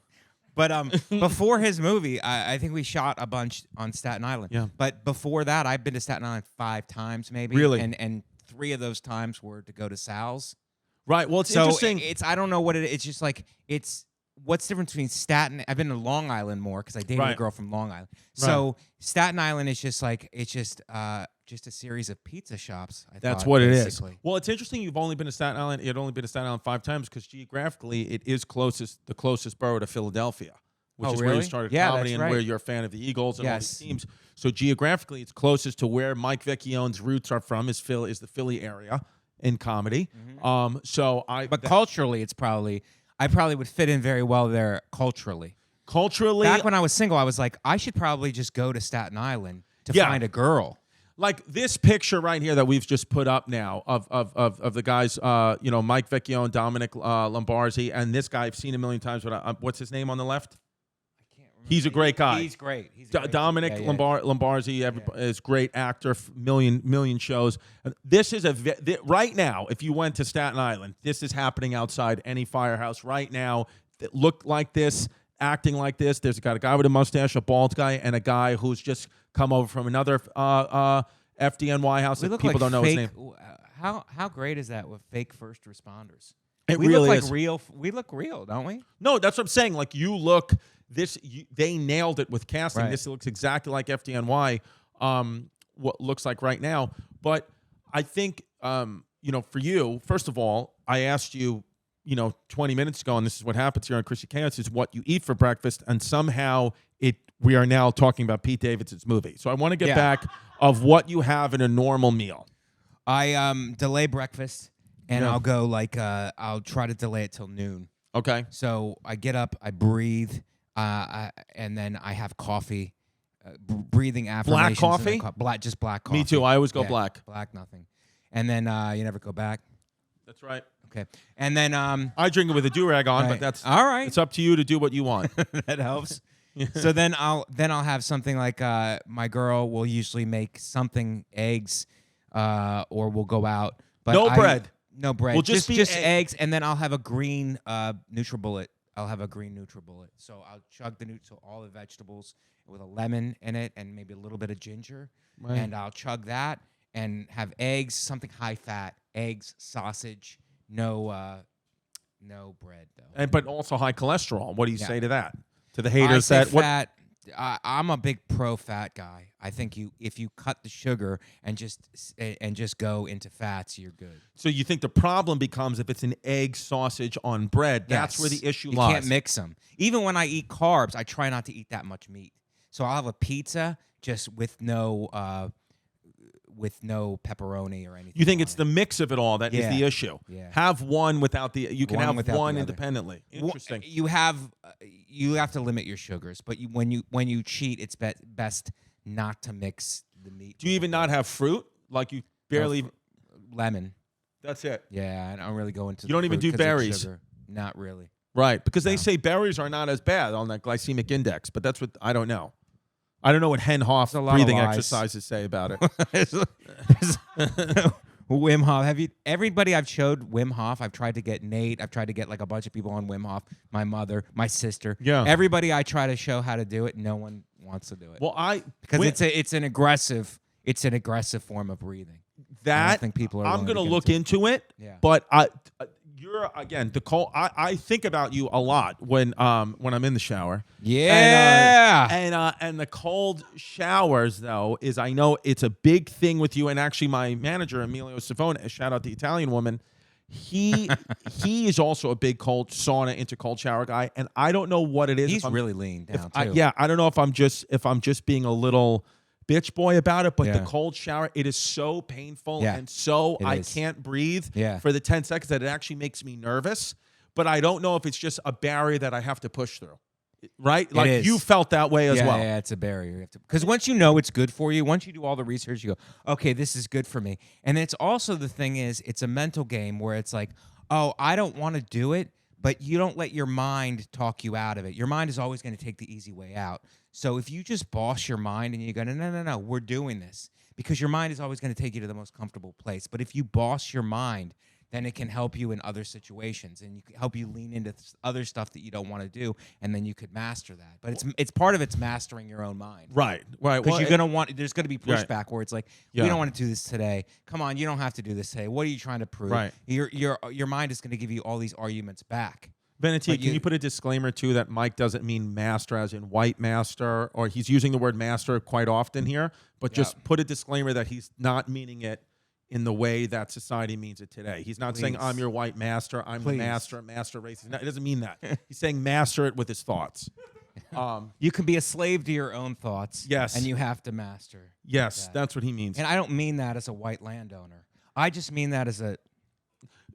Speaker 3: But before his movie, I think we shot a bunch on Staten Island. Yeah. But before that, I've been to Staten Island 5 times, maybe.
Speaker 2: Really?
Speaker 3: And 3 of those times were to go to Sal's.
Speaker 2: Right. Well, it's interesting.
Speaker 3: I don't know what it is. It's just like what's the difference between Staten? I've been to Long Island more because I dated a girl from Long Island. So Staten Island is just like just a series of pizza shops.
Speaker 2: That's what it is. Well, it's interesting. You've only been to Staten Island. You'd only been to Staten Island 5 times because geographically, it is the closest borough to Philadelphia, which is where you started comedy and where you're a fan of the Eagles and all these teams. So geographically, it's closest to where Mike Vecchione's roots are from. Is the Philly area in comedy. Mm-hmm.
Speaker 3: But culturally, I probably would fit in very well there culturally. Back when I was single, I was like, I should probably just go to Staten Island to find a girl.
Speaker 2: Like this picture right here that we've just put up now of the guys, Mike Vecchione, Dominic Lombardi, and this guy I've seen a million times. What's his name on the left? I can't remember. He's a great guy.
Speaker 3: He's great.
Speaker 2: Dominic Lombardi is great actor, million shows. This is right now. If you went to Staten Island, this is happening outside any firehouse right now. That looked like this, acting like this. There's got a guy with a mustache, a bald guy, and a guy who's just come over from another FDNY house that people don't know his name.
Speaker 3: How great is that with fake first responders?
Speaker 2: We really
Speaker 3: look like real. We look real, don't we?
Speaker 2: No, that's what I'm saying. Like you look they nailed it with casting. Right. This looks exactly like FDNY. What looks like right now. But I think for you, first of all, I asked you, 20 minutes ago, and this is what happens here on Chrissy Chaos, is what you eat for breakfast, and somehow we are now talking about Pete Davidson's movie. So I want to get back of what you have in a normal meal.
Speaker 3: I delay breakfast, and I'll go I'll try to delay it till noon.
Speaker 2: Okay.
Speaker 3: So I get up, I breathe, and then I have coffee, breathing affirmations.
Speaker 2: Black coffee?
Speaker 3: Just black coffee.
Speaker 2: Me too. I always go black.
Speaker 3: Black, nothing. And then you never go back.
Speaker 2: That's right.
Speaker 3: Okay. And then
Speaker 2: I drink it with a do-rag on, but that's
Speaker 3: all right.
Speaker 2: It's up to you to do what you want.
Speaker 3: That helps. So then I'll have something like my girl will usually make something, eggs, or we'll go out. But
Speaker 2: no bread.
Speaker 3: No bread.
Speaker 2: We'll just
Speaker 3: eggs, and then I'll have a green NutriBullet. I'll have a green NutriBullet. So I'll chug so all the vegetables with a lemon in it and maybe a little bit of ginger, and I'll chug that and have eggs, something high fat, eggs, sausage, no bread though.
Speaker 2: But also high cholesterol. What do you say to that? To the haters that
Speaker 3: fat. I'm a big pro-fat guy. I think if you cut the sugar and just go into fats, you're good.
Speaker 2: So you think the problem becomes if it's an egg, sausage on bread? That's where the issue lies.
Speaker 3: You can't mix them. Even when I eat carbs, I try not to eat that much meat. So I'll have a pizza just with no pepperoni or anything.
Speaker 2: You think it's the mix of it all that is the issue?
Speaker 3: Yeah.
Speaker 2: Have one without the. You can have one
Speaker 3: the
Speaker 2: independently. Interesting.
Speaker 3: You have to limit your sugars, but when you cheat, it's best not to mix the meat.
Speaker 2: Do you even not have fruit? Like you barely
Speaker 3: lemon.
Speaker 2: That's it.
Speaker 3: Yeah, I don't really go into.
Speaker 2: You don't even do berries.
Speaker 3: Sugar. Not really.
Speaker 2: Right, because they say berries are not as bad on that glycemic index, but that's what I don't know. I don't know what Hen Hoff breathing exercises say about it.
Speaker 3: Wim Hof. Everybody I've showed Wim Hof. I've tried to get Nate. I've tried to get like a bunch of people on Wim Hof. My mother, my sister.
Speaker 2: Yeah.
Speaker 3: Everybody I try to show how to do it. No one wants to do it.
Speaker 2: Well,
Speaker 3: because it's an aggressive form of breathing. I don't think people are.
Speaker 2: I'm going to look into it.
Speaker 3: Yeah.
Speaker 2: But you're again the cold. I think about you a lot when I'm in the shower.
Speaker 3: Yeah.
Speaker 2: And the cold showers though is I know it's a big thing with you. And actually, my manager Emilio Savona, shout out the Italian woman. He is also a big cold sauna into cold shower guy. And I don't know what it is.
Speaker 3: He's really lean down too.
Speaker 2: I don't know if I'm just being a little bitch boy about it, but the cold shower, it is so painful and so I can't breathe for the 10 seconds that it actually makes me nervous. But I don't know if it's just a barrier that I have to push through. Right? Like you felt that way as well.
Speaker 3: Yeah, it's a barrier. Because once you know it's good for you, once you do all the research, you go, okay, this is good for me. And it's also the thing is, it's a mental game where it's like, oh, I don't want to do it, but you don't let your mind talk you out of it. Your mind is always going to take the easy way out. So if you just boss your mind and you go, no, we're doing this, because your mind is always going to take you to the most comfortable place. But if you boss your mind, then it can help you in other situations, and you can help you lean into other stuff that you don't want to do, and then you could master that. But it's part of it's mastering your own mind.
Speaker 2: Right.
Speaker 3: Because you're gonna there's gonna be pushback where it's like, we don't want to do this today. Come on, you don't have to do this today. What are you trying to prove?
Speaker 2: Right.
Speaker 3: Your mind is gonna give you all these arguments back.
Speaker 2: Veneti, can you put a disclaimer too that Mike doesn't mean master as in white master, or he's using the word master quite often here, but just put a disclaimer that he's not meaning it in the way that society means it today. He's not saying I'm your white master, I'm the master race. He doesn't mean that. He's saying master it with his thoughts.
Speaker 3: You can be a slave to your own thoughts.
Speaker 2: Yes.
Speaker 3: And you have to master.
Speaker 2: Yes, that's what he means.
Speaker 3: And I don't mean that as a white landowner. I just mean that as a...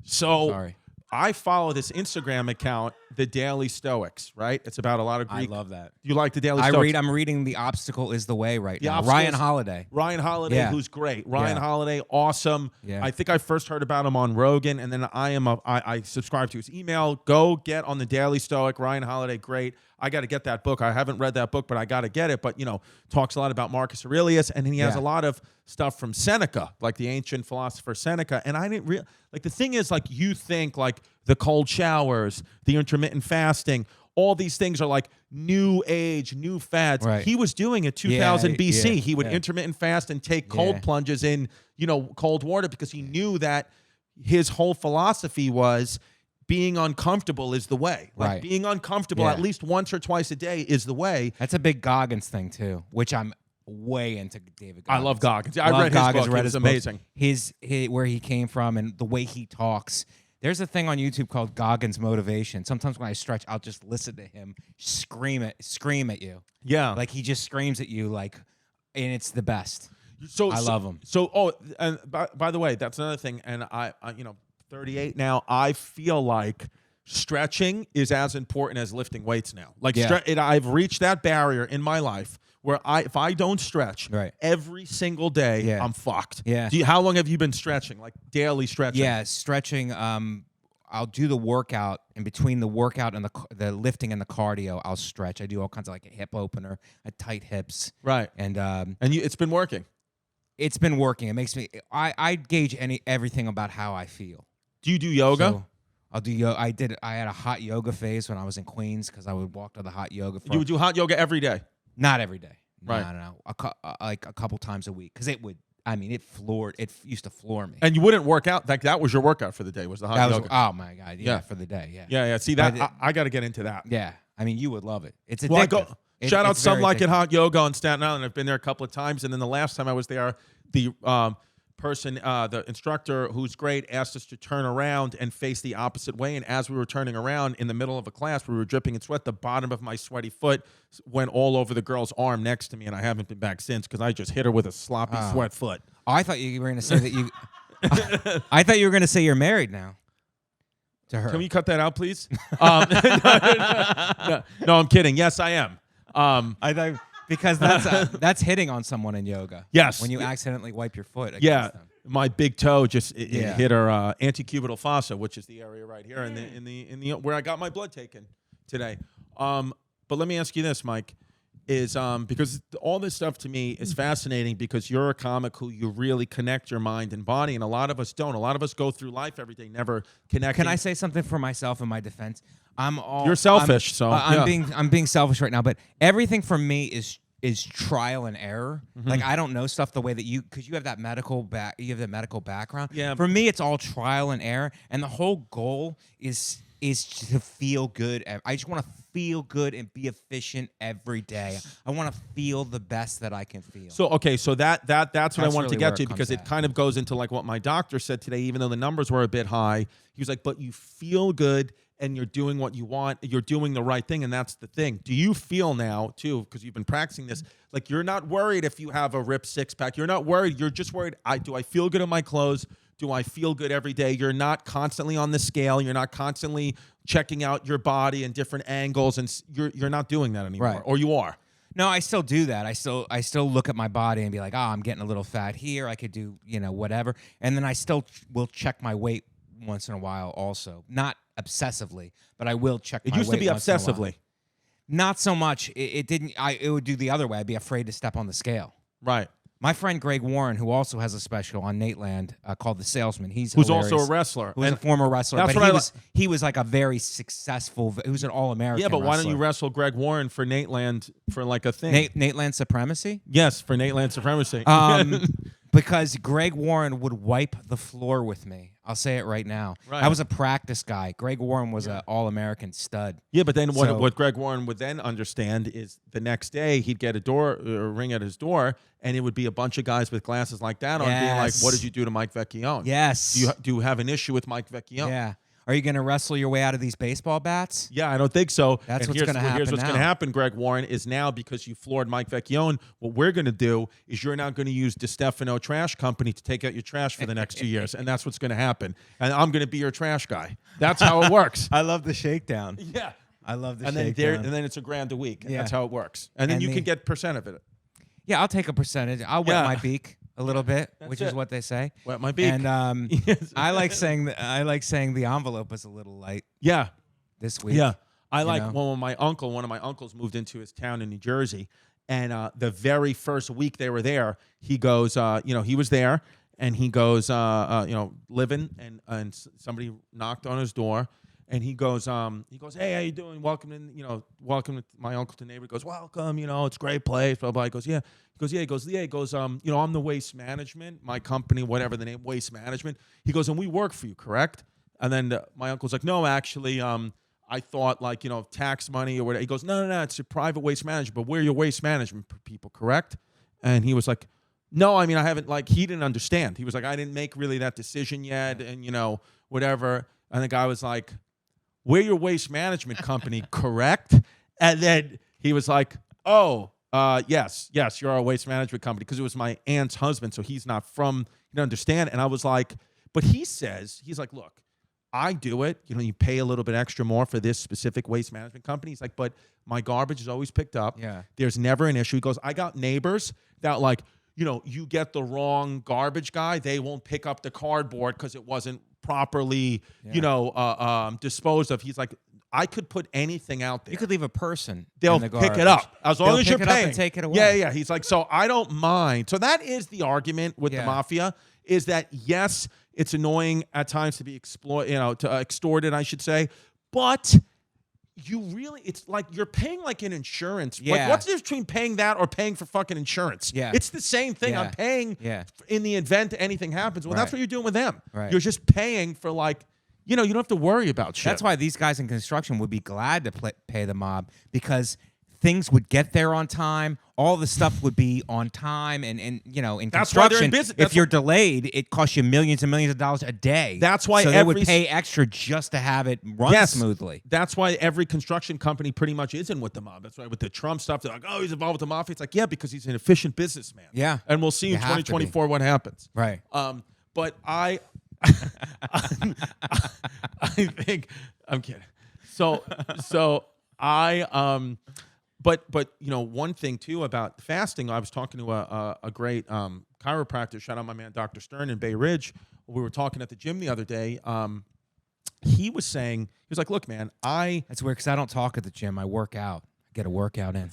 Speaker 2: Sorry. I follow this Instagram account, The Daily Stoics, right? It's about a lot of Greek.
Speaker 3: I love that.
Speaker 2: You like The Daily Stoics?
Speaker 3: I'm reading The Obstacle is the Way right now. Ryan Holiday.
Speaker 2: Ryan Holiday, who's great. Ryan Holiday, awesome.
Speaker 3: Yeah.
Speaker 2: I think I first heard about him on Rogan, and then I subscribe to his email. Go get on The Daily Stoic. Ryan Holiday, great. I got to get that book. I haven't read that book, but I got to get it. But, talks a lot about Marcus Aurelius, and then he has a lot of stuff from Seneca, like the ancient philosopher Seneca. And I didn't the thing is, like, you think like the cold showers, the intermittent fasting, all these things are like new age, new fads.
Speaker 3: Right.
Speaker 2: He was doing it 2000 BC.
Speaker 3: Yeah,
Speaker 2: he would intermittent fast and take cold plunges in, cold water, because he knew that his whole philosophy was being uncomfortable is the way. Like being uncomfortable at least once or twice a day is the way.
Speaker 3: That's a big Goggins thing too, which I'm way into David Goggins.
Speaker 2: I love Goggins. I read his book. It was amazing.
Speaker 3: His where he came from and the way he talks. There's a thing on YouTube called Goggins Motivation. Sometimes when I stretch, I'll just listen to him scream at you.
Speaker 2: Yeah.
Speaker 3: Like he just screams at you, like, and it's the best.
Speaker 2: So
Speaker 3: I love him.
Speaker 2: So, and by the way, that's another thing. And I 38 now. I feel like stretching is as important as lifting weights now. Like, I've reached that barrier in my life where if I don't stretch every single day, I'm fucked.
Speaker 3: Yeah.
Speaker 2: How long have you been stretching? Like daily stretching?
Speaker 3: Yeah, stretching. I'll do the workout, and between the workout and the lifting and the cardio, I'll stretch. I do all kinds of like a hip opener, tight hips.
Speaker 2: Right.
Speaker 3: And
Speaker 2: it's been working.
Speaker 3: It's been working. It makes me. I gauge everything about how I feel.
Speaker 2: Do you do yoga?
Speaker 3: So I'll do yoga. I had a hot yoga phase when I was in Queens because I would walk to the hot yoga.
Speaker 2: You would do hot yoga every day?
Speaker 3: Not every day.
Speaker 2: Right.
Speaker 3: No. Like a couple times a week because it would. I mean, it used to floor me.
Speaker 2: And you wouldn't work out. Like that was your workout for the day. Was the hot yoga?
Speaker 3: Oh my god. Yeah, for the day.
Speaker 2: Yeah. See that? I got to get into that.
Speaker 3: Yeah. I mean, you would love it. It's addictive.
Speaker 2: Shout out Some Like It Hot Yoga on Staten Island. I've been there a couple of times, and then the last time I was there, the the instructor, who's great, asked us to turn around and face the opposite way. And as we were turning around in the middle of a class, we were dripping in sweat. The bottom of my sweaty foot went all over the girl's arm next to me, and I haven't been back since because I just hit her with a sloppy sweat foot.
Speaker 3: Oh, I thought you were going to say that you. I thought you were going to say you're married now. To her.
Speaker 2: Can we cut that out, please? No, I'm kidding. Yes, I am.
Speaker 3: I thought because that's hitting on someone in yoga.
Speaker 2: Yes.
Speaker 3: When you accidentally wipe your foot against them.
Speaker 2: My big toe just hit her antecubital fossa, which is the area right here in the where I got my blood taken today. But let me ask you this, Mike, is because all this stuff to me is fascinating because you're a comic who you really connect your mind and body, and a lot of us don't. A lot of us go through life every day never connecting.
Speaker 3: Can I say something for myself in my defense?
Speaker 2: You're selfish,
Speaker 3: I'm being selfish right now, but everything for me is trial and error.
Speaker 2: Mm-hmm.
Speaker 3: Like I don't know stuff the way that because you have that medical background.
Speaker 2: Yeah.
Speaker 3: For me, it's all trial and error, and the whole goal is to feel good. I just want to feel good and be efficient every day. I want to feel the best that I can feel.
Speaker 2: So that's what I wanted to get to because it kind of goes into like what my doctor said today. Even though the numbers were a bit high, he was like, "But you feel good." And you're doing what you want, you're doing the right thing, and that's the thing. Do you feel now, too, because you've been practicing this, like you're not worried if you have a ripped six-pack. You're not worried. You're just worried, do I feel good in my clothes? Do I feel good every day? You're not constantly on the scale. You're not constantly checking out your body in different angles, and you're not doing that anymore.
Speaker 3: Right.
Speaker 2: Or you are.
Speaker 3: No, I still do that. I still look at my body and be like, I'm getting a little fat here. I could do, whatever. And then I still will check my weight once in a while also. Not obsessively, but I will check my weight.
Speaker 2: It used to be
Speaker 3: once in a while.
Speaker 2: obsessively.
Speaker 3: Not so much. It didn't. It would do the other way. I'd be afraid to step on the scale.
Speaker 2: Right.
Speaker 3: My friend Greg Warren, who also has a special on Nateland called The Salesman, who's
Speaker 2: also a wrestler.
Speaker 3: Who's a former wrestler.
Speaker 2: That's
Speaker 3: but
Speaker 2: what
Speaker 3: he was like a very successful. He was an all-American.
Speaker 2: Yeah, but why
Speaker 3: wrestler.
Speaker 2: don't you wrestle Greg Warren for Nateland for like a thing?
Speaker 3: Nateland Supremacy?
Speaker 2: Yes, for Nateland Supremacy.
Speaker 3: Because Greg Warren would wipe the floor with me. I'll say it right now.
Speaker 2: Right.
Speaker 3: I was a practice guy. Greg Warren was an all-American stud.
Speaker 2: Yeah, but then what Greg Warren would then understand is the next day he'd get a ring at his door, and it would be a bunch of guys with glasses like that on being like, what did you do to Mike Vecchione?
Speaker 3: Yes.
Speaker 2: Do you have an issue with Mike Vecchione?
Speaker 3: Yeah. Are you going to wrestle your way out of these baseball bats?
Speaker 2: Yeah, I don't think so.
Speaker 3: That's what's going to happen.
Speaker 2: Here's what's
Speaker 3: now.
Speaker 2: going to happen, Greg Warren, is now because you floored Mike Vecchione, what we're going to do is you're now going to use Distefano Trash Company to take out your trash for the next 2 years, and that's what's going to happen. And I'm going to be your trash guy. That's how it works.
Speaker 3: I love the shakedown.
Speaker 2: Yeah.
Speaker 3: I love the
Speaker 2: and
Speaker 3: shakedown.
Speaker 2: And then it's $1,000 a week. And
Speaker 3: Yeah.
Speaker 2: that's how it works. And then you can get percent of it.
Speaker 3: Yeah, I'll take a percentage. I'll wet my beak a little bit, which is
Speaker 2: it.
Speaker 3: what they say.
Speaker 2: Wet my beak.
Speaker 3: And I like saying the envelope was a little light.
Speaker 2: Yeah.
Speaker 3: This week.
Speaker 2: Yeah. I like
Speaker 3: know?
Speaker 2: when one of my uncles moved into his town in New Jersey, and the very first week they were there, he goes, he was there, and he goes, living, and somebody knocked on his door. And he goes, hey, how you doing? Welcome to my uncle to neighbor. He goes, welcome, it's a great place, blah, blah. He goes, yeah. He goes, I'm the Waste Management, my company, whatever the name, Waste Management. He goes, and we work for you, correct? And then my uncle's like, no, actually, I thought tax money or whatever. He goes, no, it's a private waste management, but we're your waste management people, correct? And he was like, no, I haven't, he didn't understand. He was like, I didn't make really that decision yet, and, whatever. And the guy was like, we're your waste management company, correct? And then he was like, oh, yes, you're our waste management company, because it was my aunt's husband, so he's not from, you don't understand. And I was like, but he's like, look, I do it. You pay a little bit extra more for this specific waste management company. He's like, but my garbage is always picked up.
Speaker 3: Yeah.
Speaker 2: There's never an issue. He goes, I got neighbors that like, you get the wrong garbage guy, they won't pick up the cardboard because it wasn't properly, disposed of. He's like, I could put anything out there.
Speaker 3: You could leave a person.
Speaker 2: They'll
Speaker 3: in the
Speaker 2: pick it
Speaker 3: garbage.
Speaker 2: up as long as you're
Speaker 3: pick it up
Speaker 2: paying.
Speaker 3: and take it away.
Speaker 2: Yeah. He's like, so I don't mind. So that is the argument with the mafia, is that yes, it's annoying at times to be extorted, I should say, but it's like you're paying like an insurance.
Speaker 3: Yeah.
Speaker 2: Like, what's the difference between paying that or paying for fucking insurance?
Speaker 3: Yeah.
Speaker 2: It's the same thing.
Speaker 3: Yeah.
Speaker 2: I'm paying in the event anything happens. Well, that's what you're doing with them.
Speaker 3: Right.
Speaker 2: You're just paying for like, you don't have to worry about shit.
Speaker 3: That's why these guys in construction would be glad to pay the mob, because things would get there on time. All the stuff would be on time, and in
Speaker 2: That's why they're in
Speaker 3: construction,
Speaker 2: business.
Speaker 3: if you're delayed, it costs you millions and millions of dollars a day.
Speaker 2: That's why
Speaker 3: they would pay extra just to have it run smoothly.
Speaker 2: That's why every construction company pretty much is in with the mob. That's why with the Trump stuff, they're like, oh, he's involved with the mafia. It's like, yeah, because he's an efficient businessman.
Speaker 3: Yeah.
Speaker 2: And we'll see in 2024 what happens.
Speaker 3: Right.
Speaker 2: But I think I'm kidding. So I but one thing too about fasting, I was talking to a great chiropractor. Shout out my man Dr. Stern in Bay Ridge. We were talking at the gym the other day. He was like, look, man,
Speaker 3: That's weird because I don't talk at the gym. I work out. I get a workout in.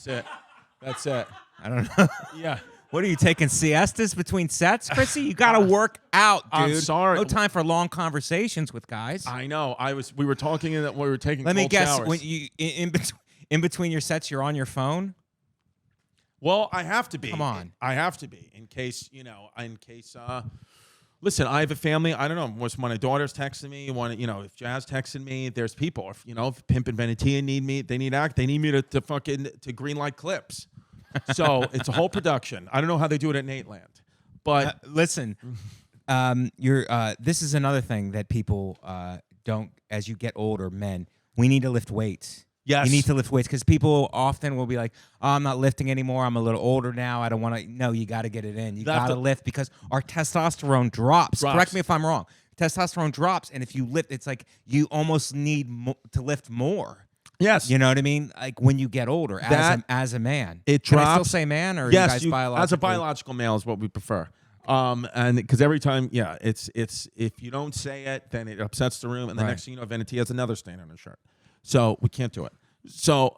Speaker 2: That's it.
Speaker 3: I don't know.
Speaker 2: Yeah.
Speaker 3: What are you taking siestas between sets, Chrissy? You got to work out, dude.
Speaker 2: I'm sorry.
Speaker 3: No time for long conversations with guys.
Speaker 2: I know. We were talking in that we were taking.
Speaker 3: Let me
Speaker 2: cold
Speaker 3: guess.
Speaker 2: showers.
Speaker 3: When you in between your sets, you're on your phone.
Speaker 2: Well, I have to be.
Speaker 3: Come on.
Speaker 2: I have to be in case. Listen, I have a family. I don't know. Was my daughter's texting me? If Jazz texted me, there's people. If Pimp and Venetia need me, they need me to fucking to green light clips. So it's a whole production. I don't know how they do it at Nateland, but
Speaker 3: listen, this is another thing that people don't. As you get older, men, we need to lift weights.
Speaker 2: Yes.
Speaker 3: You need to lift weights because people often will be like, oh, I'm not lifting anymore. I'm a little older now. I don't want to. No, you got to get it in. You got to lift because our testosterone drops. Correct me if I'm wrong. Testosterone drops, and if you lift, it's like you almost need to lift more.
Speaker 2: Yes.
Speaker 3: You know what I mean? Like when you get older, as a man.
Speaker 2: It
Speaker 3: Can
Speaker 2: drops.
Speaker 3: I still say man, or
Speaker 2: Yes,
Speaker 3: you guys biologically?
Speaker 2: as a biological male is what we prefer. And because every time, it's if you don't say it, then it upsets the room, and the next thing you know, Venetia has another stain on her shirt. So we can't do it. So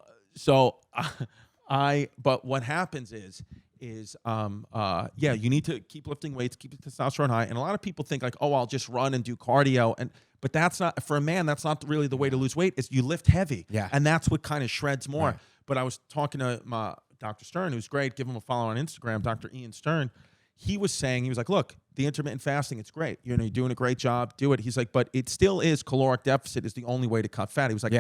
Speaker 2: but what happens is you need to keep lifting weights, keep the testosterone high, and a lot of people think like, oh, I'll just run and do cardio, but that's not, for a man, that's not really the way to lose weight. Is you lift heavy, and that's what kind of shreds more. Right. But I was talking to my Dr. Stern, who's great. Give him a follow on Instagram, Dr. Ian Stern. He was like, look, the intermittent fasting, it's great. You're doing a great job. Do it. He's like, but it still is caloric deficit is the only way to cut fat. He was like,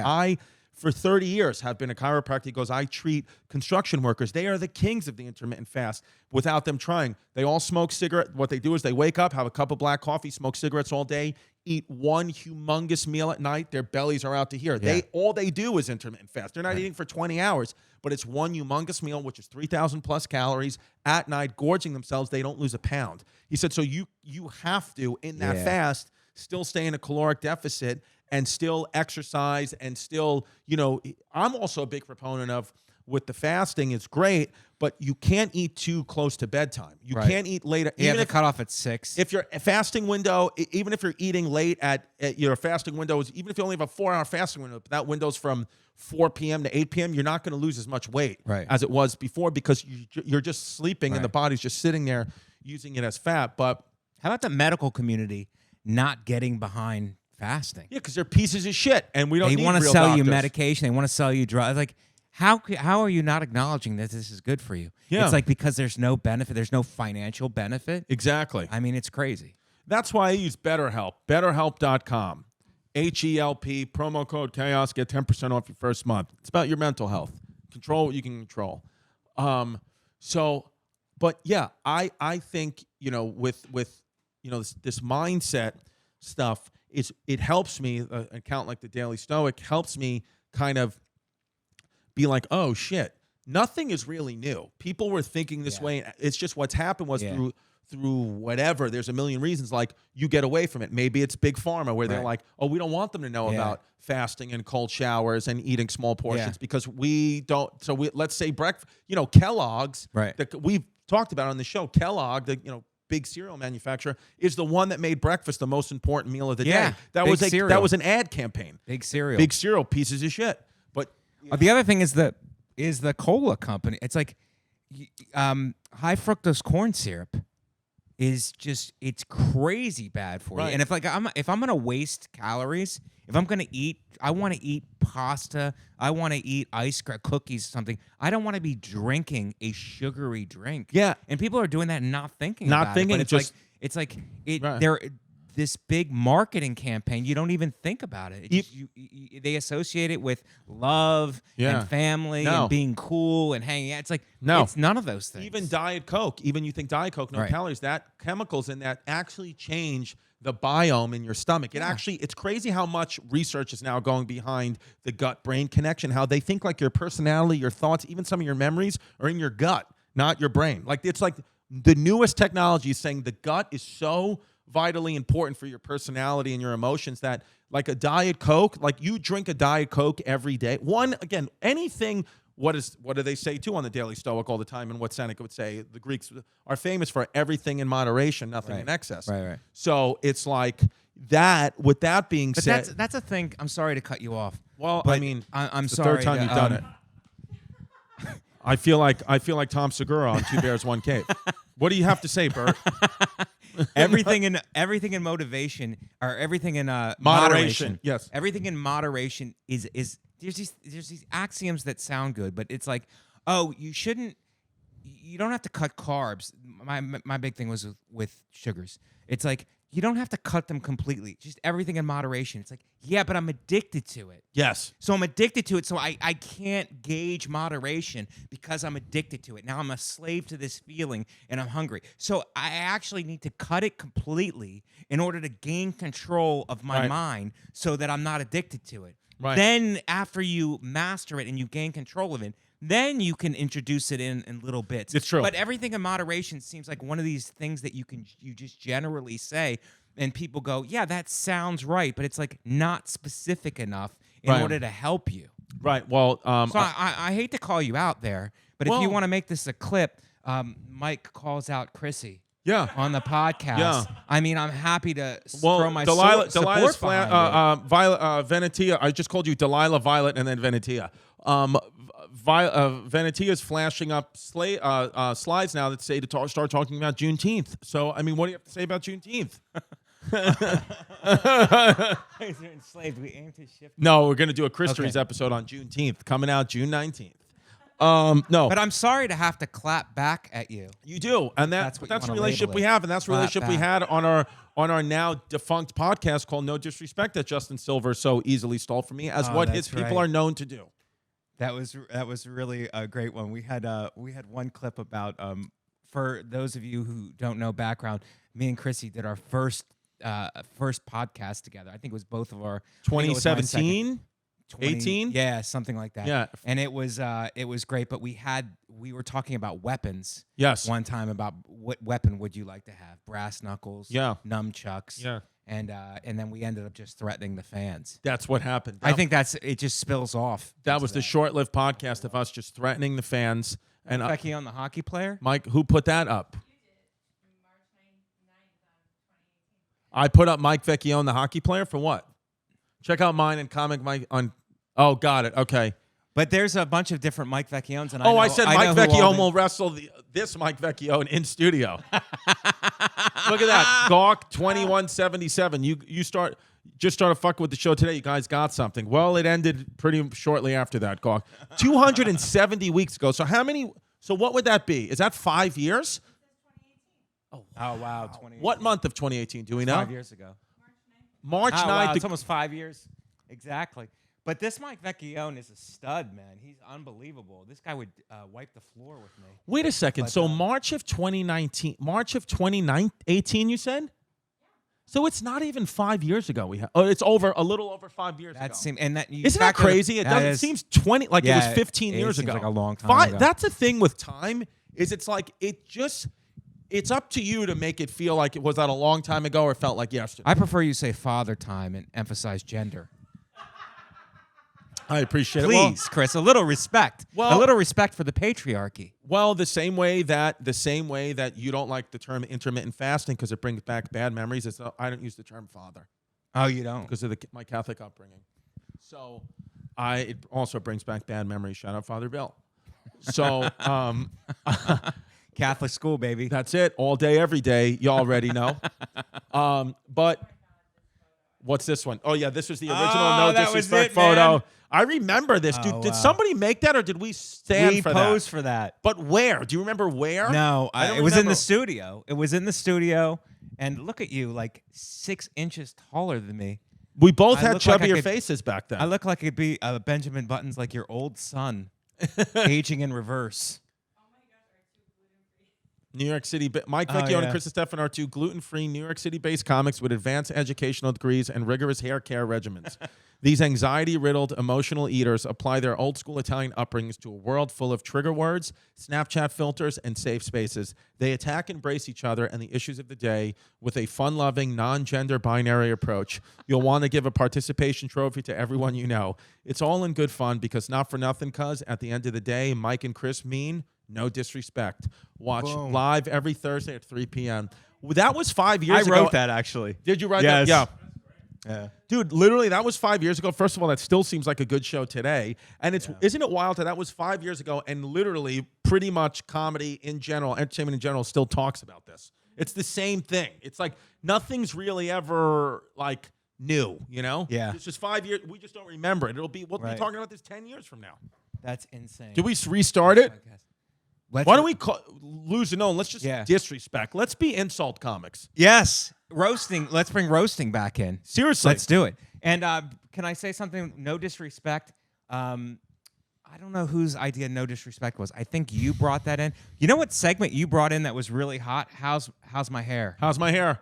Speaker 2: for 30 years have been a chiropractor. He goes, I treat construction workers. They are the kings of the intermittent fast without them trying. They all smoke cigarette. What they do is they wake up, have a cup of black coffee, smoke cigarettes all day, eat one humongous meal at night. Their bellies are out to here. Yeah. All they do is intermittent fast. They're not eating for 20 hours, but it's one humongous meal, which is 3,000 plus calories at night, gorging themselves. They don't lose a pound. He said, so you have to, in that fast, still stay in a caloric deficit and still exercise and still, I'm also a big proponent of with the fasting, it's great, but you can't eat too close to bedtime. You can't eat later.
Speaker 3: You have to cut off at 6.
Speaker 2: If your fasting window, even if you're eating late at your fasting window, even if you only have a 4-hour fasting window, that window's from 4 p.m. to 8 p.m., you're not going to lose as much weight as it was before because you're just sleeping and the body's just sitting there using it as fat. But
Speaker 3: how about the medical community not getting behind fasting?
Speaker 2: Yeah, because they're pieces of shit, and we don't.
Speaker 3: They want to sell you medication. They want to sell you drugs. Like, how are you not acknowledging that this is good for you?
Speaker 2: Yeah.
Speaker 3: It's like because there's no benefit. There's no financial benefit.
Speaker 2: Exactly.
Speaker 3: I mean, it's crazy.
Speaker 2: That's why I use BetterHelp. BetterHelp.com. HELP. Promo code Chaos. Get 10% off your first month. It's about your mental health. Control what you can control. But yeah, I think with this mindset stuff. it helps me, an account like the Daily Stoic helps me kind of be like, oh shit, nothing is really new. People were thinking this way. It's just what's happened was through whatever. There's a million reasons. Like you get away from it. Maybe it's big pharma where they're like, oh, we don't want them to know about fasting and cold showers and eating small portions because we don't. So let's say breakfast. Kellogg's. Right. We've talked about on the show. Kellogg, the big cereal manufacturer, is the one that made breakfast the most important meal of the day. That was an ad campaign.
Speaker 3: Big cereal.
Speaker 2: Big cereal pieces of shit. But
Speaker 3: the other thing is the cola company. It's like high fructose corn syrup is just, it's crazy bad for you. And if I'm gonna waste calories, if I'm gonna eat, I want to eat pasta, I want to eat ice cream, cookies, something. I don't want to be drinking a sugary drink. Yeah, and people are doing that and not thinking. But it's like they're this big marketing campaign. You don't even think about it. They associate it with love and family and being cool and hanging out. It's like it's none of those things.
Speaker 2: Even Diet Coke. Even you think Diet Coke, no calories. That chemicals in that actually change the biome in your stomach. It's crazy how much research is now going behind the gut-brain connection. How they think like your personality, your thoughts, even some of your memories are in your gut, not your brain. Like it's like the newest technology is saying the gut is so vitally important for your personality and your emotions that like a Diet Coke, like you drink a Diet Coke every day. Anything, what do they say too on the Daily Stoic all the time, and what Seneca would say, the Greeks are famous for everything in moderation, nothing in excess. Right. So it's like that, with that being said.
Speaker 3: But that's a thing, I'm sorry to cut you off.
Speaker 2: Well,
Speaker 3: but
Speaker 2: I mean,
Speaker 3: I'm
Speaker 2: it's
Speaker 3: sorry.
Speaker 2: the third time you've done it. I feel like Tom Segura on Two Bears, One Cave. What do you have to say, Bert?
Speaker 3: everything in motivation, or everything in
Speaker 2: moderation. Yes.
Speaker 3: Everything in moderation is there's these axioms that sound good, but it's like, oh, you don't have to cut carbs. My big thing was with sugars. It's like you don't have to cut them completely. Just everything in moderation. It's like, yeah, but I'm addicted to it.
Speaker 2: Yes.
Speaker 3: So I'm addicted to it, so I can't gauge moderation because I'm addicted to it. Now I'm a slave to this feeling, and I'm hungry. So I actually need to cut it completely in order to gain control of my mind so that I'm not addicted to it. Right. Then after you master it and you gain control of it, then you can introduce it in little bits.
Speaker 2: It's true.
Speaker 3: But everything in moderation seems like one of these things that you just generally say, and people go, yeah, that sounds right, but it's like not specific enough in order to help you.
Speaker 2: Right. Well,
Speaker 3: so I hate to call you out there, but if you want to make this a clip, Mike calls out Chrissy. On the podcast. Yeah. I mean, I'm happy to throw my support behind
Speaker 2: Violet, Venetia. I just called you Delilah, Violet, and then Venetia. Venetia's flashing up slides now that say to start talking about Juneteenth. So, I mean, what do you have to say about Juneteenth? No, we're going to do a Christie's episode on Juneteenth, coming out June 19th. No,
Speaker 3: but I'm sorry to have to clap back at you.
Speaker 2: You do, and that's the relationship we have, and that's the relationship we had on our now defunct podcast called No Disrespect that Justin Silver so easily stole from me, as what his people are known to do.
Speaker 3: That was really a great one. We had one clip about for those of you who don't know background, me and Chrissy did our first podcast together. I think it was both of our
Speaker 2: 2017. 18?
Speaker 3: Yeah, something like that.
Speaker 2: Yeah.
Speaker 3: And it was great, but we were talking about weapons.
Speaker 2: Yes.
Speaker 3: One time about what weapon would you like to have? Brass knuckles, nunchucks.
Speaker 2: Yeah.
Speaker 3: And then we ended up just threatening the fans.
Speaker 2: That's what happened.
Speaker 3: I think it just spills off.
Speaker 2: That was the short-lived podcast of us just threatening the fans. And
Speaker 3: Vecchione, the hockey player?
Speaker 2: Mike, who put that up? I put up Mike Vecchione, the hockey player, for what? Check out mine and comment Mike on. Oh, got it. Okay.
Speaker 3: But there's a bunch of different Mike Vecchiones, and
Speaker 2: I said Mike Vecchione will wrestle this Mike Vecchione in studio. Look at that, Gawk 2177. You just started fucking with the show today. You guys got something. Well, it ended pretty shortly after that, Gawk. 270 weeks ago. So how many? So what would that be? Is that 5 years?
Speaker 3: Oh wow, 20.
Speaker 2: What month of 2018 do we know?
Speaker 3: 5 years ago.
Speaker 2: March 9th.
Speaker 3: Wow, it's almost 5 years. Exactly. But this Mike Vecchione is a stud, man. He's unbelievable. This guy would wipe the floor with me.
Speaker 2: Wait a second. So March of 2018, you said? So it's not even 5 years ago. It's over a little over 5 years ago.
Speaker 3: Isn't
Speaker 2: that crazy? It seems 20 like it was 15 years
Speaker 3: seems
Speaker 2: ago.
Speaker 3: Like a long time ago.
Speaker 2: That's the thing with time is it's up to you to make it feel like it was that a long time ago or felt like yesterday.
Speaker 3: I prefer you say father time and emphasize gender.
Speaker 2: I appreciate it.
Speaker 3: Please, Chris, a little respect. A little respect for the patriarchy.
Speaker 2: Well, the same way that you don't like the term intermittent fasting because it brings back bad memories. I don't use the term father.
Speaker 3: Oh, you don't?
Speaker 2: Because of my Catholic upbringing. So it also brings back bad memories. Shout out Father Bill. So
Speaker 3: Catholic school, baby.
Speaker 2: That's it. All day, every day. You already know. But what's this one? Oh, yeah, this was the original No Disrespect photo.
Speaker 3: Man.
Speaker 2: I remember this, dude.
Speaker 3: Oh,
Speaker 2: Did
Speaker 3: wow.
Speaker 2: somebody make that or did we stand for that?
Speaker 3: We posed for that.
Speaker 2: But where? Do you remember where?
Speaker 3: No,
Speaker 2: I
Speaker 3: it was in the studio. It was in the studio. And look at you, like 6 inches taller than me.
Speaker 2: We both had
Speaker 3: look like
Speaker 2: chubbier faces back then.
Speaker 3: I look like it'd be Benjamin Button's like your old son, aging in reverse.
Speaker 2: New York City, Mike Vecchione and Chrissy Chaos are two gluten-free New York City-based comics with advanced educational degrees and rigorous hair care regimens. These anxiety-riddled, emotional eaters apply their old-school Italian upbringings to a world full of trigger words, Snapchat filters, and safe spaces. They attack and embrace each other and the issues of the day with a fun-loving, non-gender binary approach. You'll want to give a participation trophy to everyone you know. It's all in good fun because not for nothing, cuz at the end of the day, Mike and Chris mean no disrespect. Watch live every Thursday at 3 p.m. That was 5 years ago.
Speaker 3: I wrote that, actually.
Speaker 2: Did you write
Speaker 3: Yes.
Speaker 2: that? Yeah. Dude, literally, that was 5 years ago. First of all, that still seems like a good show today. And isn't it wild that was 5 years ago and literally pretty much comedy in general, entertainment in general, still talks about this. It's the same thing. It's like nothing's really ever like new, you know?
Speaker 3: Yeah.
Speaker 2: It's just 5 years. We just don't remember it. We'll be talking about this 10 years from now.
Speaker 3: That's insane.
Speaker 2: Do we restart it?
Speaker 3: Why
Speaker 2: don't we lose it? No, let's just disrespect. Let's be insult comics.
Speaker 3: Yes. Roasting. Let's bring roasting back in.
Speaker 2: Seriously.
Speaker 3: Let's do it. And can I say something? No disrespect. I don't know whose idea no disrespect was. I think you brought that in. You know what segment you brought in that was really hot? How's my hair?
Speaker 2: How's my hair?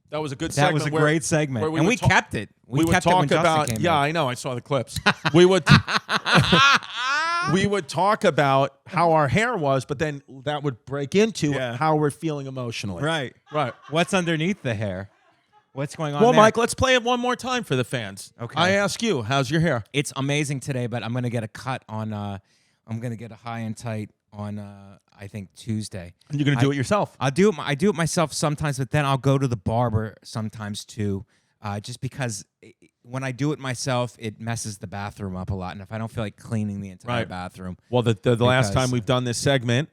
Speaker 2: That was a good segment.
Speaker 3: That was a great segment. And we kept it.
Speaker 2: We would
Speaker 3: kept
Speaker 2: talk
Speaker 3: it when Justin
Speaker 2: about
Speaker 3: came
Speaker 2: in. I know. I saw the clips. we would talk about how our hair was, but then that would break into how we're feeling emotionally.
Speaker 3: Right. What's underneath the hair? What's going on
Speaker 2: Well,
Speaker 3: there?
Speaker 2: Mike, let's play it one more time for the fans.
Speaker 3: Okay.
Speaker 2: I ask you, how's your hair?
Speaker 3: It's amazing today, but I'm going to get a cut on, I'm going to get a high and tight on, I think, Tuesday.
Speaker 2: And you're going to do it yourself?
Speaker 3: I do it myself sometimes, but then I'll go to the barber sometimes too, just because when I do it myself, it messes the bathroom up a lot. And if I don't feel like cleaning the entire bathroom.
Speaker 2: Well, the last time we've done this segment,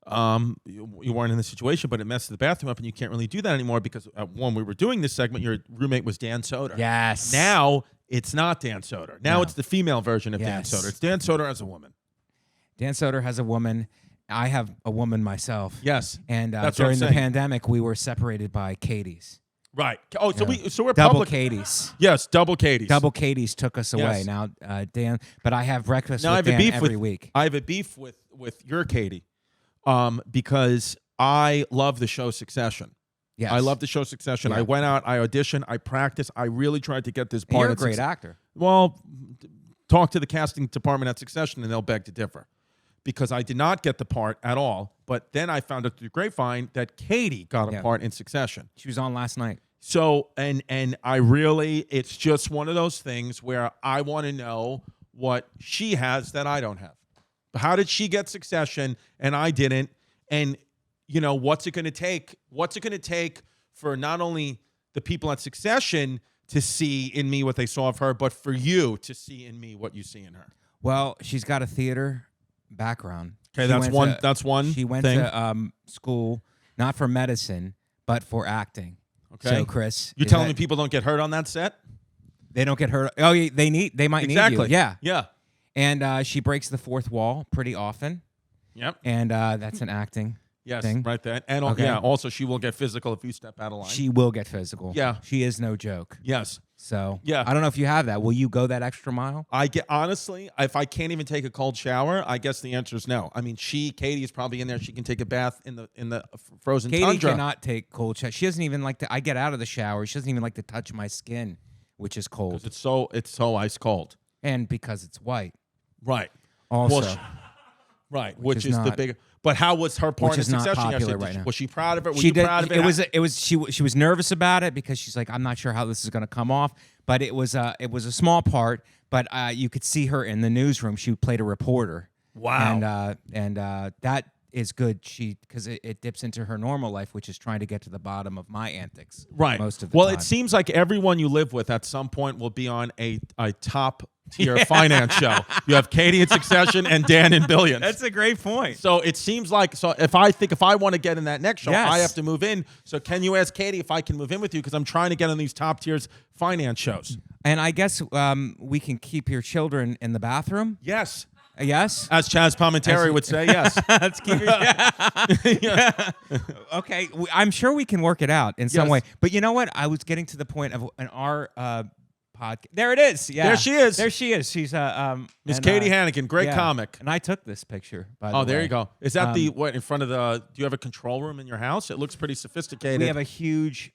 Speaker 2: you weren't in the situation, but it messed the bathroom up, and you can't really do that anymore because when we were doing this segment, your roommate was Dan Soder.
Speaker 3: Yes.
Speaker 2: Now it's not Dan Soder. Now it's the female version of Dan Soder. It's Dan Soder as a woman.
Speaker 3: Dan Soder has a woman. I have a woman myself.
Speaker 2: Yes.
Speaker 3: And
Speaker 2: that's
Speaker 3: during the pandemic, we were separated by Katie's.
Speaker 2: Right. Oh, so we're
Speaker 3: double
Speaker 2: public.
Speaker 3: Katie's.
Speaker 2: Yes, double Katie's.
Speaker 3: Double Katie's took us away.
Speaker 2: Yes.
Speaker 3: Now, Dan, but I have breakfast with Dan every week.
Speaker 2: I have a beef with your Katie, because I love the show Succession.
Speaker 3: Yes.
Speaker 2: I love the show Succession.
Speaker 3: Yeah.
Speaker 2: I went out, I auditioned, I practiced. I really tried to get this part.
Speaker 3: You're a great actor.
Speaker 2: Well, talk to the casting department at Succession, and they'll beg to differ. Because I did not get the part at all, but then I found out through grapevine that Katie got a part in Succession.
Speaker 3: She was on last night.
Speaker 2: So, and I really, it's just one of those things where I want to know what she has that I don't have. How did she get Succession and I didn't? And, you know, what's it going to take? What's it going to take for not only the people at Succession to see in me what they saw of her, but for you to see in me what you see in her?
Speaker 3: Well, she's got a theater background.
Speaker 2: Okay, that's one.
Speaker 3: She went
Speaker 2: thing.
Speaker 3: to school not for medicine but for acting.
Speaker 2: Okay,
Speaker 3: so Chris,
Speaker 2: you're telling me people don't get hurt on that set?
Speaker 3: They don't get hurt. Oh, they might need you.
Speaker 2: Yeah.
Speaker 3: And she breaks the fourth wall pretty often.
Speaker 2: Yep.
Speaker 3: And that's an acting.
Speaker 2: Yes,
Speaker 3: thing.
Speaker 2: right there. And also she will get physical if you step out of line.
Speaker 3: She will get physical.
Speaker 2: Yeah.
Speaker 3: She is no joke.
Speaker 2: Yes.
Speaker 3: So
Speaker 2: Yeah.
Speaker 3: I don't know if you have that. Will you go that extra mile?
Speaker 2: Honestly, if I can't even take a cold shower, I guess the answer is no. I mean, Katie is probably in there. She can take a bath in the frozen
Speaker 3: Katie
Speaker 2: tundra.
Speaker 3: cannot take cold shower. She doesn't even like to. I get out of the shower. She doesn't even like to touch my skin, which is cold,
Speaker 2: It's so ice cold.
Speaker 3: and because it's white.
Speaker 2: Right.
Speaker 3: Also,
Speaker 2: Well, right, which
Speaker 3: is
Speaker 2: is the
Speaker 3: not-
Speaker 2: big. But how was her part
Speaker 3: which
Speaker 2: of
Speaker 3: is not
Speaker 2: success?
Speaker 3: popular right now.
Speaker 2: Was she proud of it? Were
Speaker 3: she
Speaker 2: you
Speaker 3: did.
Speaker 2: proud of it?
Speaker 3: It was. She was nervous about it because she's like, I'm not sure how this is going to come off. But it was a small part. But you could see her in the newsroom. She played a reporter.
Speaker 2: Wow.
Speaker 3: And that is good. Because it dips into her normal life, which is trying to get to the bottom of my antics.
Speaker 2: Right.
Speaker 3: Most of the
Speaker 2: well,
Speaker 3: time.
Speaker 2: it seems like everyone you live with at some point will be on a top tier finance show. You have Katie in Succession and Dan in Billions.
Speaker 3: That's a great point.
Speaker 2: So it seems like if I want to get in that next show,
Speaker 3: Yes.
Speaker 2: I have to move in. So can you ask Katie if I can move in with you? Because I'm trying to get on these top tiers finance shows.
Speaker 3: And I guess we can keep your children in the bathroom.
Speaker 2: Yes.
Speaker 3: Yes.
Speaker 2: As Chaz Palminteri would say, yes.
Speaker 3: Let's keep it. Okay, I'm sure we can work it out in some
Speaker 2: Yes.
Speaker 3: way. But you know what? I was getting to the point of in our podcast. There it is. Yeah,
Speaker 2: There she is.
Speaker 3: There she is. She's
Speaker 2: Miss
Speaker 3: and,
Speaker 2: Katie Hannigan, great
Speaker 3: yeah.
Speaker 2: comic.
Speaker 3: And I took this picture. By the
Speaker 2: Oh,
Speaker 3: way.
Speaker 2: there you go. Is that the what in front of the? Do you have a control room in your house? It looks pretty sophisticated.
Speaker 3: We have a huge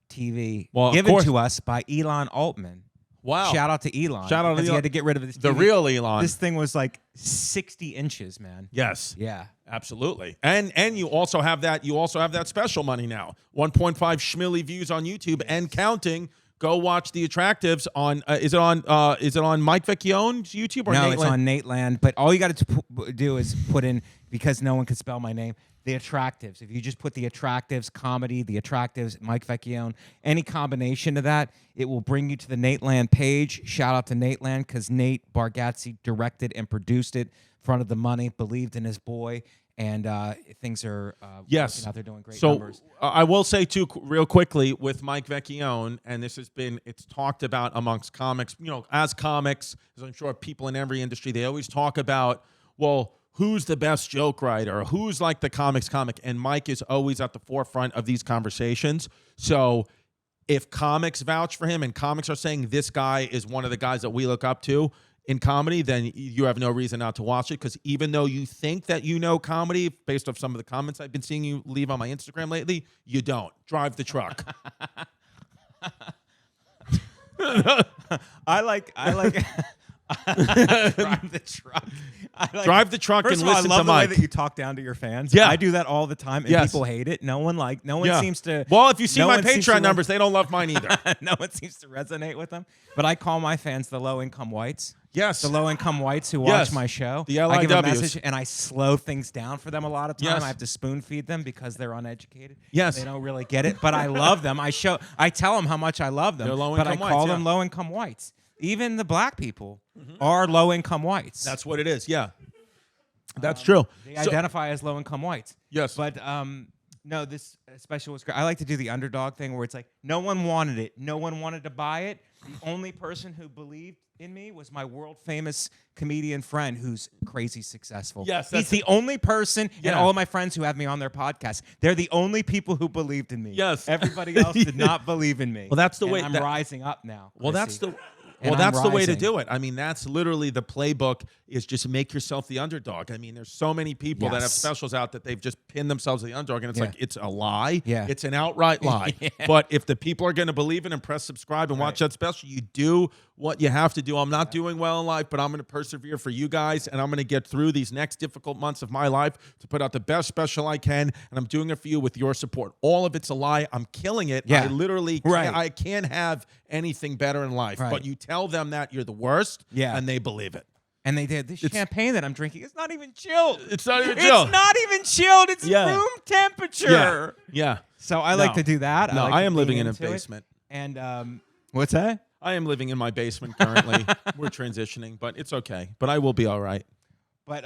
Speaker 3: TV
Speaker 2: Well, of
Speaker 3: given
Speaker 2: course.
Speaker 3: to us by Elon Altman.
Speaker 2: wow.
Speaker 3: Shout out to Elon.
Speaker 2: Shout out to
Speaker 3: because he
Speaker 2: Elon.
Speaker 3: had to get rid of this.
Speaker 2: The
Speaker 3: TV.
Speaker 2: real Elon.
Speaker 3: This thing was like 60 inches, man.
Speaker 2: Yes.
Speaker 3: Yeah.
Speaker 2: Absolutely. And you also have that. You also have that special money now. 1.5 schmilly views on YouTube and counting. Go watch The Attractives on. Is it on Mike Vecchione's YouTube or
Speaker 3: No,
Speaker 2: Nate
Speaker 3: it's
Speaker 2: Land?
Speaker 3: on Nate Land. But all you got to do is put in, because no one can spell my name, The Attractives. If you just put The Attractives comedy, The Attractives, Mike Vecchione, any combination of that, it will bring you to the Nate Land page. Shout out to Nate Land because Nate Bargatze directed and produced it. Front of the money, believed in his boy, and things are
Speaker 2: Yes.
Speaker 3: working out. They're doing great
Speaker 2: So
Speaker 3: numbers.
Speaker 2: I will say too, real quickly, with Mike Vecchione, and it's talked about amongst comics. You know, as comics, as I'm sure people in every industry, they always talk about, well, who's the best joke writer, or who's like the comics comic, and Mike is always at the forefront of these conversations. So if comics vouch for him, and comics are saying this guy is one of the guys that we look up to in comedy, then you have no reason not to watch it, because even though you think that you know comedy based off some of the comments I've been seeing you leave on my Instagram lately, you don't. Drive the truck.
Speaker 3: I like drive the truck.
Speaker 2: Drive the truck
Speaker 3: First
Speaker 2: and
Speaker 3: of all,
Speaker 2: listen
Speaker 3: I love
Speaker 2: to
Speaker 3: the way
Speaker 2: Mike.
Speaker 3: that you talk down to your fans.
Speaker 2: Yeah.
Speaker 3: I do that all the time, and
Speaker 2: Yes.
Speaker 3: people hate it. No one
Speaker 2: Yeah.
Speaker 3: seems to.
Speaker 2: Well, if you see
Speaker 3: no
Speaker 2: my
Speaker 3: one seems to
Speaker 2: Patreon numbers, they don't love mine either.
Speaker 3: no one seems to resonate with them. But I call my fans the low-income whites.
Speaker 2: Yes.
Speaker 3: The low-income whites who
Speaker 2: Yes.
Speaker 3: watch my show.
Speaker 2: The
Speaker 3: I give a
Speaker 2: LIWs.
Speaker 3: message, and I slow things down for them a lot of time.
Speaker 2: Yes.
Speaker 3: I have to spoon-feed them because they're uneducated.
Speaker 2: Yes.
Speaker 3: They don't really get it. But I love them. I tell them how much I love them.
Speaker 2: They're
Speaker 3: but
Speaker 2: low-income
Speaker 3: I call
Speaker 2: whites,
Speaker 3: them
Speaker 2: yeah.
Speaker 3: low-income whites. Even the black people are low-income whites.
Speaker 2: That's what it is. Yeah. That's true.
Speaker 3: They
Speaker 2: So-
Speaker 3: identify as low-income whites.
Speaker 2: Yes.
Speaker 3: But no, this special was great. I like to do the underdog thing where it's like, no one wanted it. No one wanted to buy it. The only person who believed in me was my world-famous comedian friend who's crazy successful.
Speaker 2: Yes,
Speaker 3: He's
Speaker 2: that's-
Speaker 3: the only person, and
Speaker 2: Yeah.
Speaker 3: all of my friends who have me on their podcast, they're the only people who believed in me.
Speaker 2: Yes.
Speaker 3: Everybody else did not believe in me.
Speaker 2: Well, that's the
Speaker 3: And
Speaker 2: way
Speaker 3: I'm
Speaker 2: that-
Speaker 3: rising up now.
Speaker 2: Well,
Speaker 3: Chrissy.
Speaker 2: Well,
Speaker 3: And
Speaker 2: that's
Speaker 3: I'm
Speaker 2: the way to
Speaker 3: rising.
Speaker 2: do it. I mean, that's literally the playbook, is just make yourself the underdog. I mean, there's so many people that have
Speaker 3: Yes.
Speaker 2: specials out that they've just pinned themselves as the underdog, and it's
Speaker 3: Yeah.
Speaker 2: like, it's a lie.
Speaker 3: Yeah.
Speaker 2: It's an outright lie.
Speaker 3: Yeah.
Speaker 2: But if the people are going to believe it and press subscribe and watch that special, you do what you have to do. I'm not doing well in life, but I'm going to persevere for you guys, and I'm going to get through these next difficult months of my life to put out the best special I can, and I'm doing it for you with your support. All of it's a lie. I'm killing it.
Speaker 3: Yeah.
Speaker 2: I literally
Speaker 3: Right.
Speaker 2: I can't have anything better in life.
Speaker 3: Right.
Speaker 2: But you tell them that you're the worst,
Speaker 3: Yeah.
Speaker 2: and they believe it.
Speaker 3: And they did. This champagne that I'm drinking is not even chilled.
Speaker 2: It's not even chilled.
Speaker 3: It's not even chilled. It's
Speaker 2: Yeah.
Speaker 3: room temperature.
Speaker 2: Yeah.
Speaker 3: So I like
Speaker 2: No.
Speaker 3: to do that.
Speaker 2: No,
Speaker 3: like
Speaker 2: I
Speaker 3: to
Speaker 2: am
Speaker 3: lean
Speaker 2: living in a
Speaker 3: into it.
Speaker 2: basement.
Speaker 3: And what's that?
Speaker 2: I am living in my basement currently. We're transitioning, but it's okay. But I will be all right.
Speaker 3: But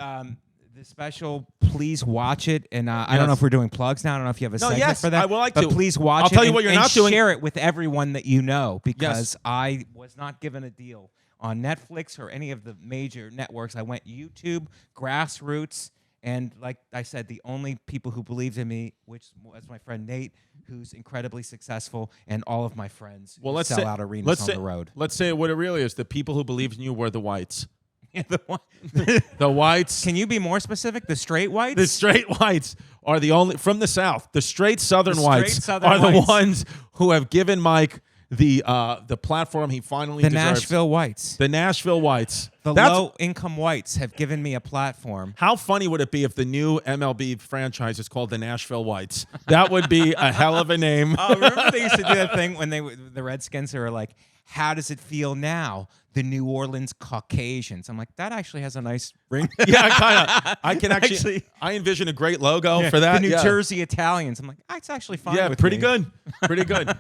Speaker 3: the special, please watch it. And I don't know if we're doing plugs now. I don't know if you have a segment
Speaker 2: yes,
Speaker 3: for that.
Speaker 2: I would like
Speaker 3: but
Speaker 2: to.
Speaker 3: please watch
Speaker 2: I'll
Speaker 3: it.
Speaker 2: tell you
Speaker 3: and-
Speaker 2: what you're
Speaker 3: and
Speaker 2: not doing.
Speaker 3: Share it with everyone that you know, because
Speaker 2: Yes.
Speaker 3: I was not given a deal on Netflix or any of the major networks. I went YouTube, Grassroots, And like I said, the only people who believed in me, which was my friend Nate, who's incredibly successful, and all of my friends who sell out arenas on the road.
Speaker 2: Let's say what it really is. The people who believed in you were the whites.
Speaker 3: the
Speaker 2: The whites.
Speaker 3: Can you be more specific? The straight whites?
Speaker 2: The straight whites are the only, from the South, the straight Southern whites
Speaker 3: Southern
Speaker 2: are the
Speaker 3: whites.
Speaker 2: ones who have given Mike the platform he finally deserves.
Speaker 3: Nashville whites.
Speaker 2: The Nashville whites.
Speaker 3: The low-income whites have given me a platform.
Speaker 2: How funny would it be if the new MLB franchise is called the Nashville Whites? That would be a hell of a name.
Speaker 3: Oh, remember they used to do that thing when the Redskins were like, how does it feel now? The New Orleans Caucasians. I'm like, that actually has a nice ring.
Speaker 2: Yeah, kind of. I can actually, I envision a great logo for that.
Speaker 3: The New Jersey Italians. I'm like, that's actually fine.
Speaker 2: Yeah,
Speaker 3: with
Speaker 2: pretty
Speaker 3: me.
Speaker 2: good. Pretty good.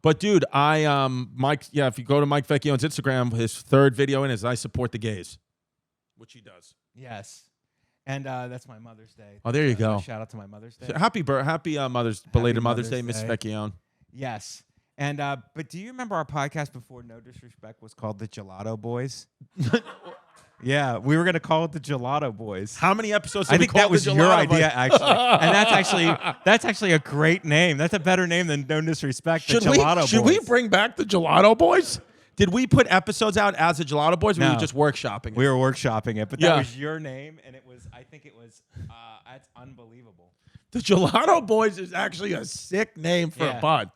Speaker 2: But dude, Mike, yeah, if you go to Mike Vecchione's Instagram, his third video in is I support the gays, which he does.
Speaker 3: Yes. And that's my Mother's Day.
Speaker 2: Oh, there you go.
Speaker 3: Shout out to my Mother's Day.
Speaker 2: So happy belated Mother's Day, Miss Vecchione.
Speaker 3: Yes. And but do you remember our podcast before No Disrespect was called the Gelato Boys? Yeah, we were gonna call it the Gelato Boys.
Speaker 2: How many episodes?
Speaker 3: I think that was your idea,
Speaker 2: Boys?
Speaker 3: actually, and that's actually a great name. That's a better name than No Disrespect.
Speaker 2: Should
Speaker 3: Boys.
Speaker 2: we bring back the Gelato Boys? Did we put episodes out as the Gelato Boys? Or
Speaker 3: No.
Speaker 2: were we just workshopping it?
Speaker 3: We were workshopping it, but that was your name, and it was. I think it was. That's unbelievable.
Speaker 2: The Gelato Boys is actually a sick name for a pod.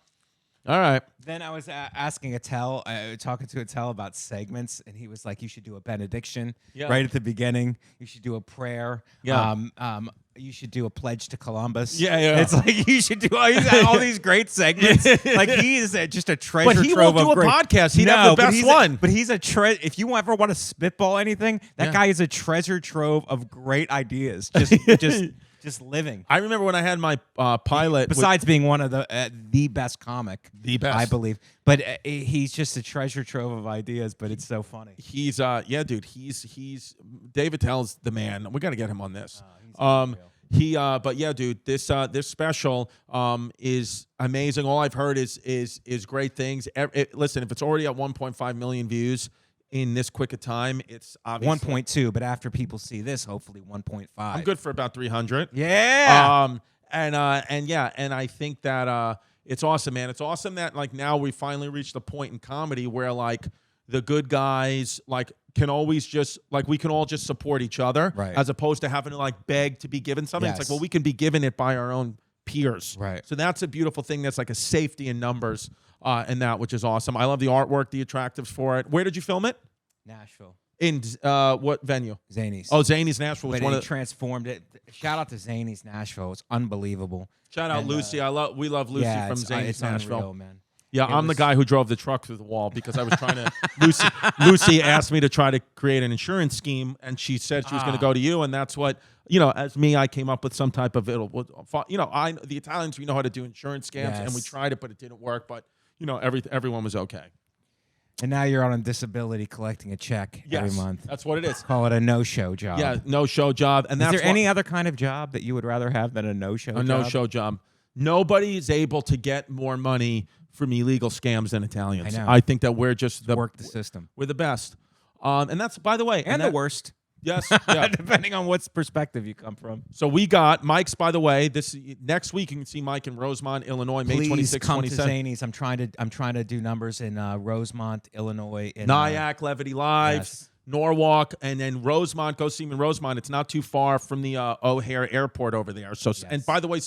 Speaker 2: All right.
Speaker 3: Then I was asking talking to Attell about segments, and he was like, "You should do a benediction right at the beginning. You should do a prayer.
Speaker 2: Yeah.
Speaker 3: You should do a pledge to Columbus.
Speaker 2: Yeah.
Speaker 3: It's like you should do all these great segments. Like he is just a treasure
Speaker 2: But he
Speaker 3: trove
Speaker 2: won't do
Speaker 3: of
Speaker 2: a
Speaker 3: great.
Speaker 2: podcast. He'd have the best one.
Speaker 3: But he's a If you ever want to spitball anything, that guy is a treasure trove of great ideas. Just living.
Speaker 2: I remember when I had my pilot.
Speaker 3: Besides being one of the best comic,
Speaker 2: The best.
Speaker 3: I believe. But he's just a treasure trove of ideas. But it's so funny.
Speaker 2: He's dude. He's David Tell's the man. We got to get him on this. But yeah, dude. This special is amazing. All I've heard is great things. Listen, if it's already at 1.5 million views in this quick a time, it's obviously
Speaker 3: 1.2. But after people see this, hopefully 1.5.
Speaker 2: I'm good for about 300.
Speaker 3: Yeah.
Speaker 2: And I think that it's awesome, man. It's awesome that like now we finally reached the point in comedy where like the good guys like can always just like we can all just support each other,
Speaker 3: right,
Speaker 2: as opposed to having to like beg to be given something.
Speaker 3: Yes.
Speaker 2: It's like, well, we can be given it by our own peers,
Speaker 3: right?
Speaker 2: So that's a beautiful thing. That's like a safety in numbers, and that, which is awesome. I love the artwork, the attractives for it. Where did you film it?
Speaker 3: Nashville.
Speaker 2: In what venue?
Speaker 3: Zany's.
Speaker 2: Oh, Zany's Nashville was
Speaker 3: but
Speaker 2: one
Speaker 3: he
Speaker 2: of
Speaker 3: transformed it. Shout out to Zany's Nashville. It's unbelievable.
Speaker 2: Shout out Lucy. We love Lucy from Zany's
Speaker 3: it's
Speaker 2: Nashville.
Speaker 3: Unreal, man.
Speaker 2: Yeah, I'm the guy who drove the truck through the wall because I was trying to. Lucy asked me to try to create an insurance scheme, and she said she was going to go to you, and that's what as me, I came up with some type of the Italians, we know how to do insurance scams, and we tried it, but it didn't work. But everyone was okay.
Speaker 3: And now you're on disability collecting a check every month.
Speaker 2: That's what it is.
Speaker 3: Call it a no-show job.
Speaker 2: Yeah, no-show job. And
Speaker 3: is there any other kind of job that you would rather have than a no-show job?
Speaker 2: A no-show job. Nobody is able to get more money from illegal scams than Italians.
Speaker 3: I know.
Speaker 2: I think that we're just
Speaker 3: work the system.
Speaker 2: We're the best. And that's, by the way.
Speaker 3: And the worst.
Speaker 2: Yes. Yeah.
Speaker 3: Depending on what perspective you come from.
Speaker 2: So we got Mike's, by the way. Next week you can see Mike in Rosemont, Illinois, May 26th, 27th.
Speaker 3: Come to Zany's. I'm trying to do numbers in Rosemont, Illinois, in
Speaker 2: Nyack, Levity Live,
Speaker 3: yes.
Speaker 2: Norwalk, and then Rosemont. Go see him in Rosemont. It's not too far from the O'Hare Airport over there. So, yes. And by the way,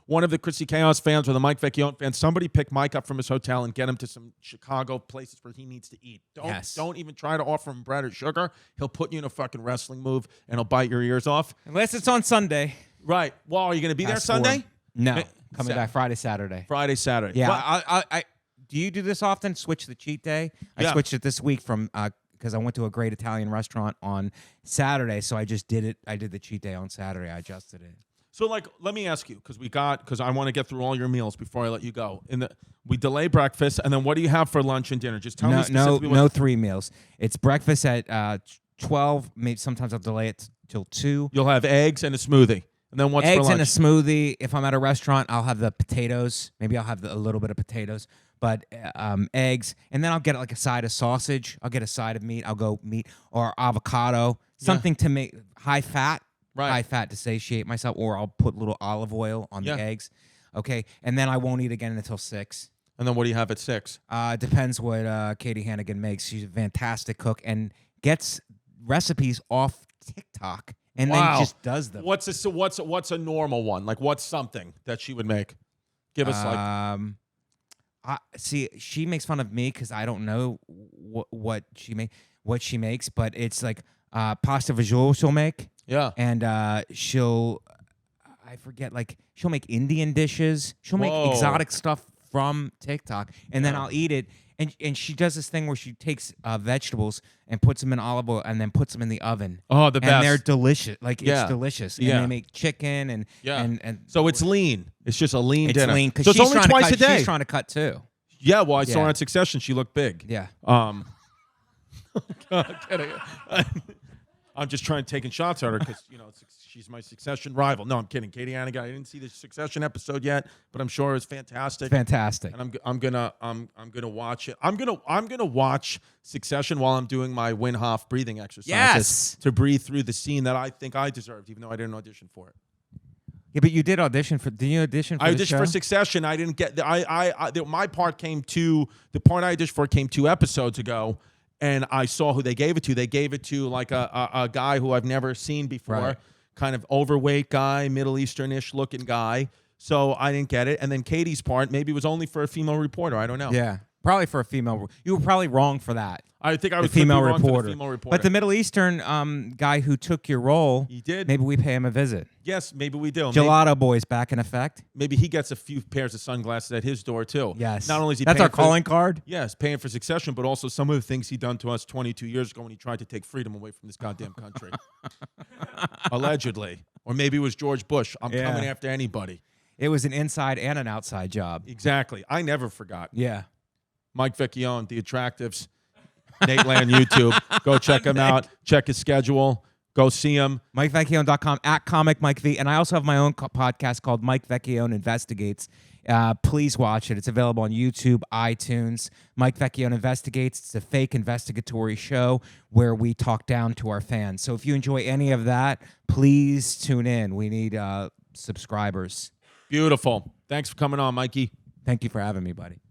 Speaker 2: one of the Chrissy Chaos fans or the Mike Vecchione fans, somebody pick Mike up from his hotel and get him to some Chicago places where he needs to eat. Don't even try to offer him bread or sugar. He'll put you in a fucking wrestling move and he'll bite your ears off.
Speaker 3: Unless it's on Sunday.
Speaker 2: Right. Well, are you going to be there Sunday?
Speaker 3: No. Coming back Friday, Saturday.
Speaker 2: Friday, Saturday.
Speaker 3: Yeah.
Speaker 2: Well,
Speaker 3: I do you do this often? Switch the cheat day? I switched it this week from because I went to a great Italian restaurant on Saturday, so I just did it. I did the cheat day on Saturday. I adjusted it.
Speaker 2: So, let me ask you, because I want to get through all your meals before I let you go. We delay breakfast, and then what do you have for lunch and dinner? Just tell me specifically.
Speaker 3: No 3 meals. It's breakfast at 12. Maybe sometimes I'll delay it till 2.
Speaker 2: You'll have eggs and a smoothie. And then what's for lunch?
Speaker 3: Eggs and a smoothie. If I'm at a restaurant, I'll have the potatoes. Maybe I'll have a little bit of potatoes. But eggs, and then I'll get like a side of sausage. I'll get a side of meat. I'll go meat or avocado. something to make high fat to satiate myself, or I'll put little olive oil on the eggs. Okay, and then I won't eat again until 6.
Speaker 2: And then what do you have at 6?
Speaker 3: Depends what Katie Hannigan makes. She's a fantastic cook and gets recipes off TikTok and then just does them.
Speaker 2: What's a normal one? Like, what's something that she would make? Give us
Speaker 3: see, she makes fun of me because I don't know what she makes, but it's like pasta visual she'll make.
Speaker 2: Yeah.
Speaker 3: And she'll make Indian dishes. She'll make exotic stuff from TikTok, and then I'll eat it. And she does this thing where she takes vegetables and puts them in olive oil and then puts them in the oven.
Speaker 2: Oh, the best.
Speaker 3: And they're delicious. Like, it's delicious. And they make chicken and
Speaker 2: so it's lean. It's just a lean
Speaker 3: it's
Speaker 2: dinner.
Speaker 3: Lean because
Speaker 2: so it's only twice a day.
Speaker 3: She's trying to cut too.
Speaker 2: Yeah, well, I saw her on Succession. She looked big.
Speaker 3: Yeah.
Speaker 2: I'm just taking shots at her because she's my Succession rival. No, I'm kidding. Katie Hannigan. I didn't see the Succession episode yet, but I'm sure it's fantastic.
Speaker 3: Fantastic.
Speaker 2: And I'm gonna watch it. I'm gonna watch Succession while I'm doing my Wim Hof breathing exercises to breathe through the scene that I think I deserved, even though I didn't audition for it.
Speaker 3: Yeah, but you did audition for. Did you audition for?
Speaker 2: I auditioned for Succession. I didn't get. My part came to the part I auditioned for came 2 episodes ago. And I saw who they gave it to. They gave it to like a guy who I've never seen before, kind of overweight guy, Middle Eastern-ish looking guy. So I didn't get it. And then Katie's part maybe was only for a female reporter. I don't know.
Speaker 3: Yeah, probably for a female. You were probably wrong for that.
Speaker 2: I think I was
Speaker 3: female
Speaker 2: wrong for
Speaker 3: reporter.
Speaker 2: the female reporter.
Speaker 3: But the Middle Eastern guy who took your role,
Speaker 2: he did.
Speaker 3: Maybe we pay him a visit.
Speaker 2: Yes, maybe we do.
Speaker 3: Gelato Boy's back in effect.
Speaker 2: Maybe he gets a few pairs of sunglasses at his door too.
Speaker 3: Yes.
Speaker 2: Not only is he
Speaker 3: that's
Speaker 2: paying
Speaker 3: our calling card.
Speaker 2: Yes, paying for Succession, but also some of the things he done to us 22 years ago when he tried to take freedom away from this goddamn country. Allegedly. Or maybe it was George Bush. I'm coming after anybody.
Speaker 3: It was an inside and an outside job.
Speaker 2: Exactly. I never forgot.
Speaker 3: Yeah.
Speaker 2: Mike Vecchione, The Attractives. Nate Land YouTube. Go check him out. Check his schedule. Go see him.
Speaker 3: MikeVecchione.com, at Comic Mike V. And I also have my own podcast called Mike Vecchione Investigates. Please watch it. It's available on YouTube, iTunes. Mike Vecchione Investigates. It's a fake investigatory show where we talk down to our fans. So if you enjoy any of that, please tune in. We need subscribers.
Speaker 2: Beautiful. Thanks for coming on, Mikey.
Speaker 3: Thank you for having me, buddy.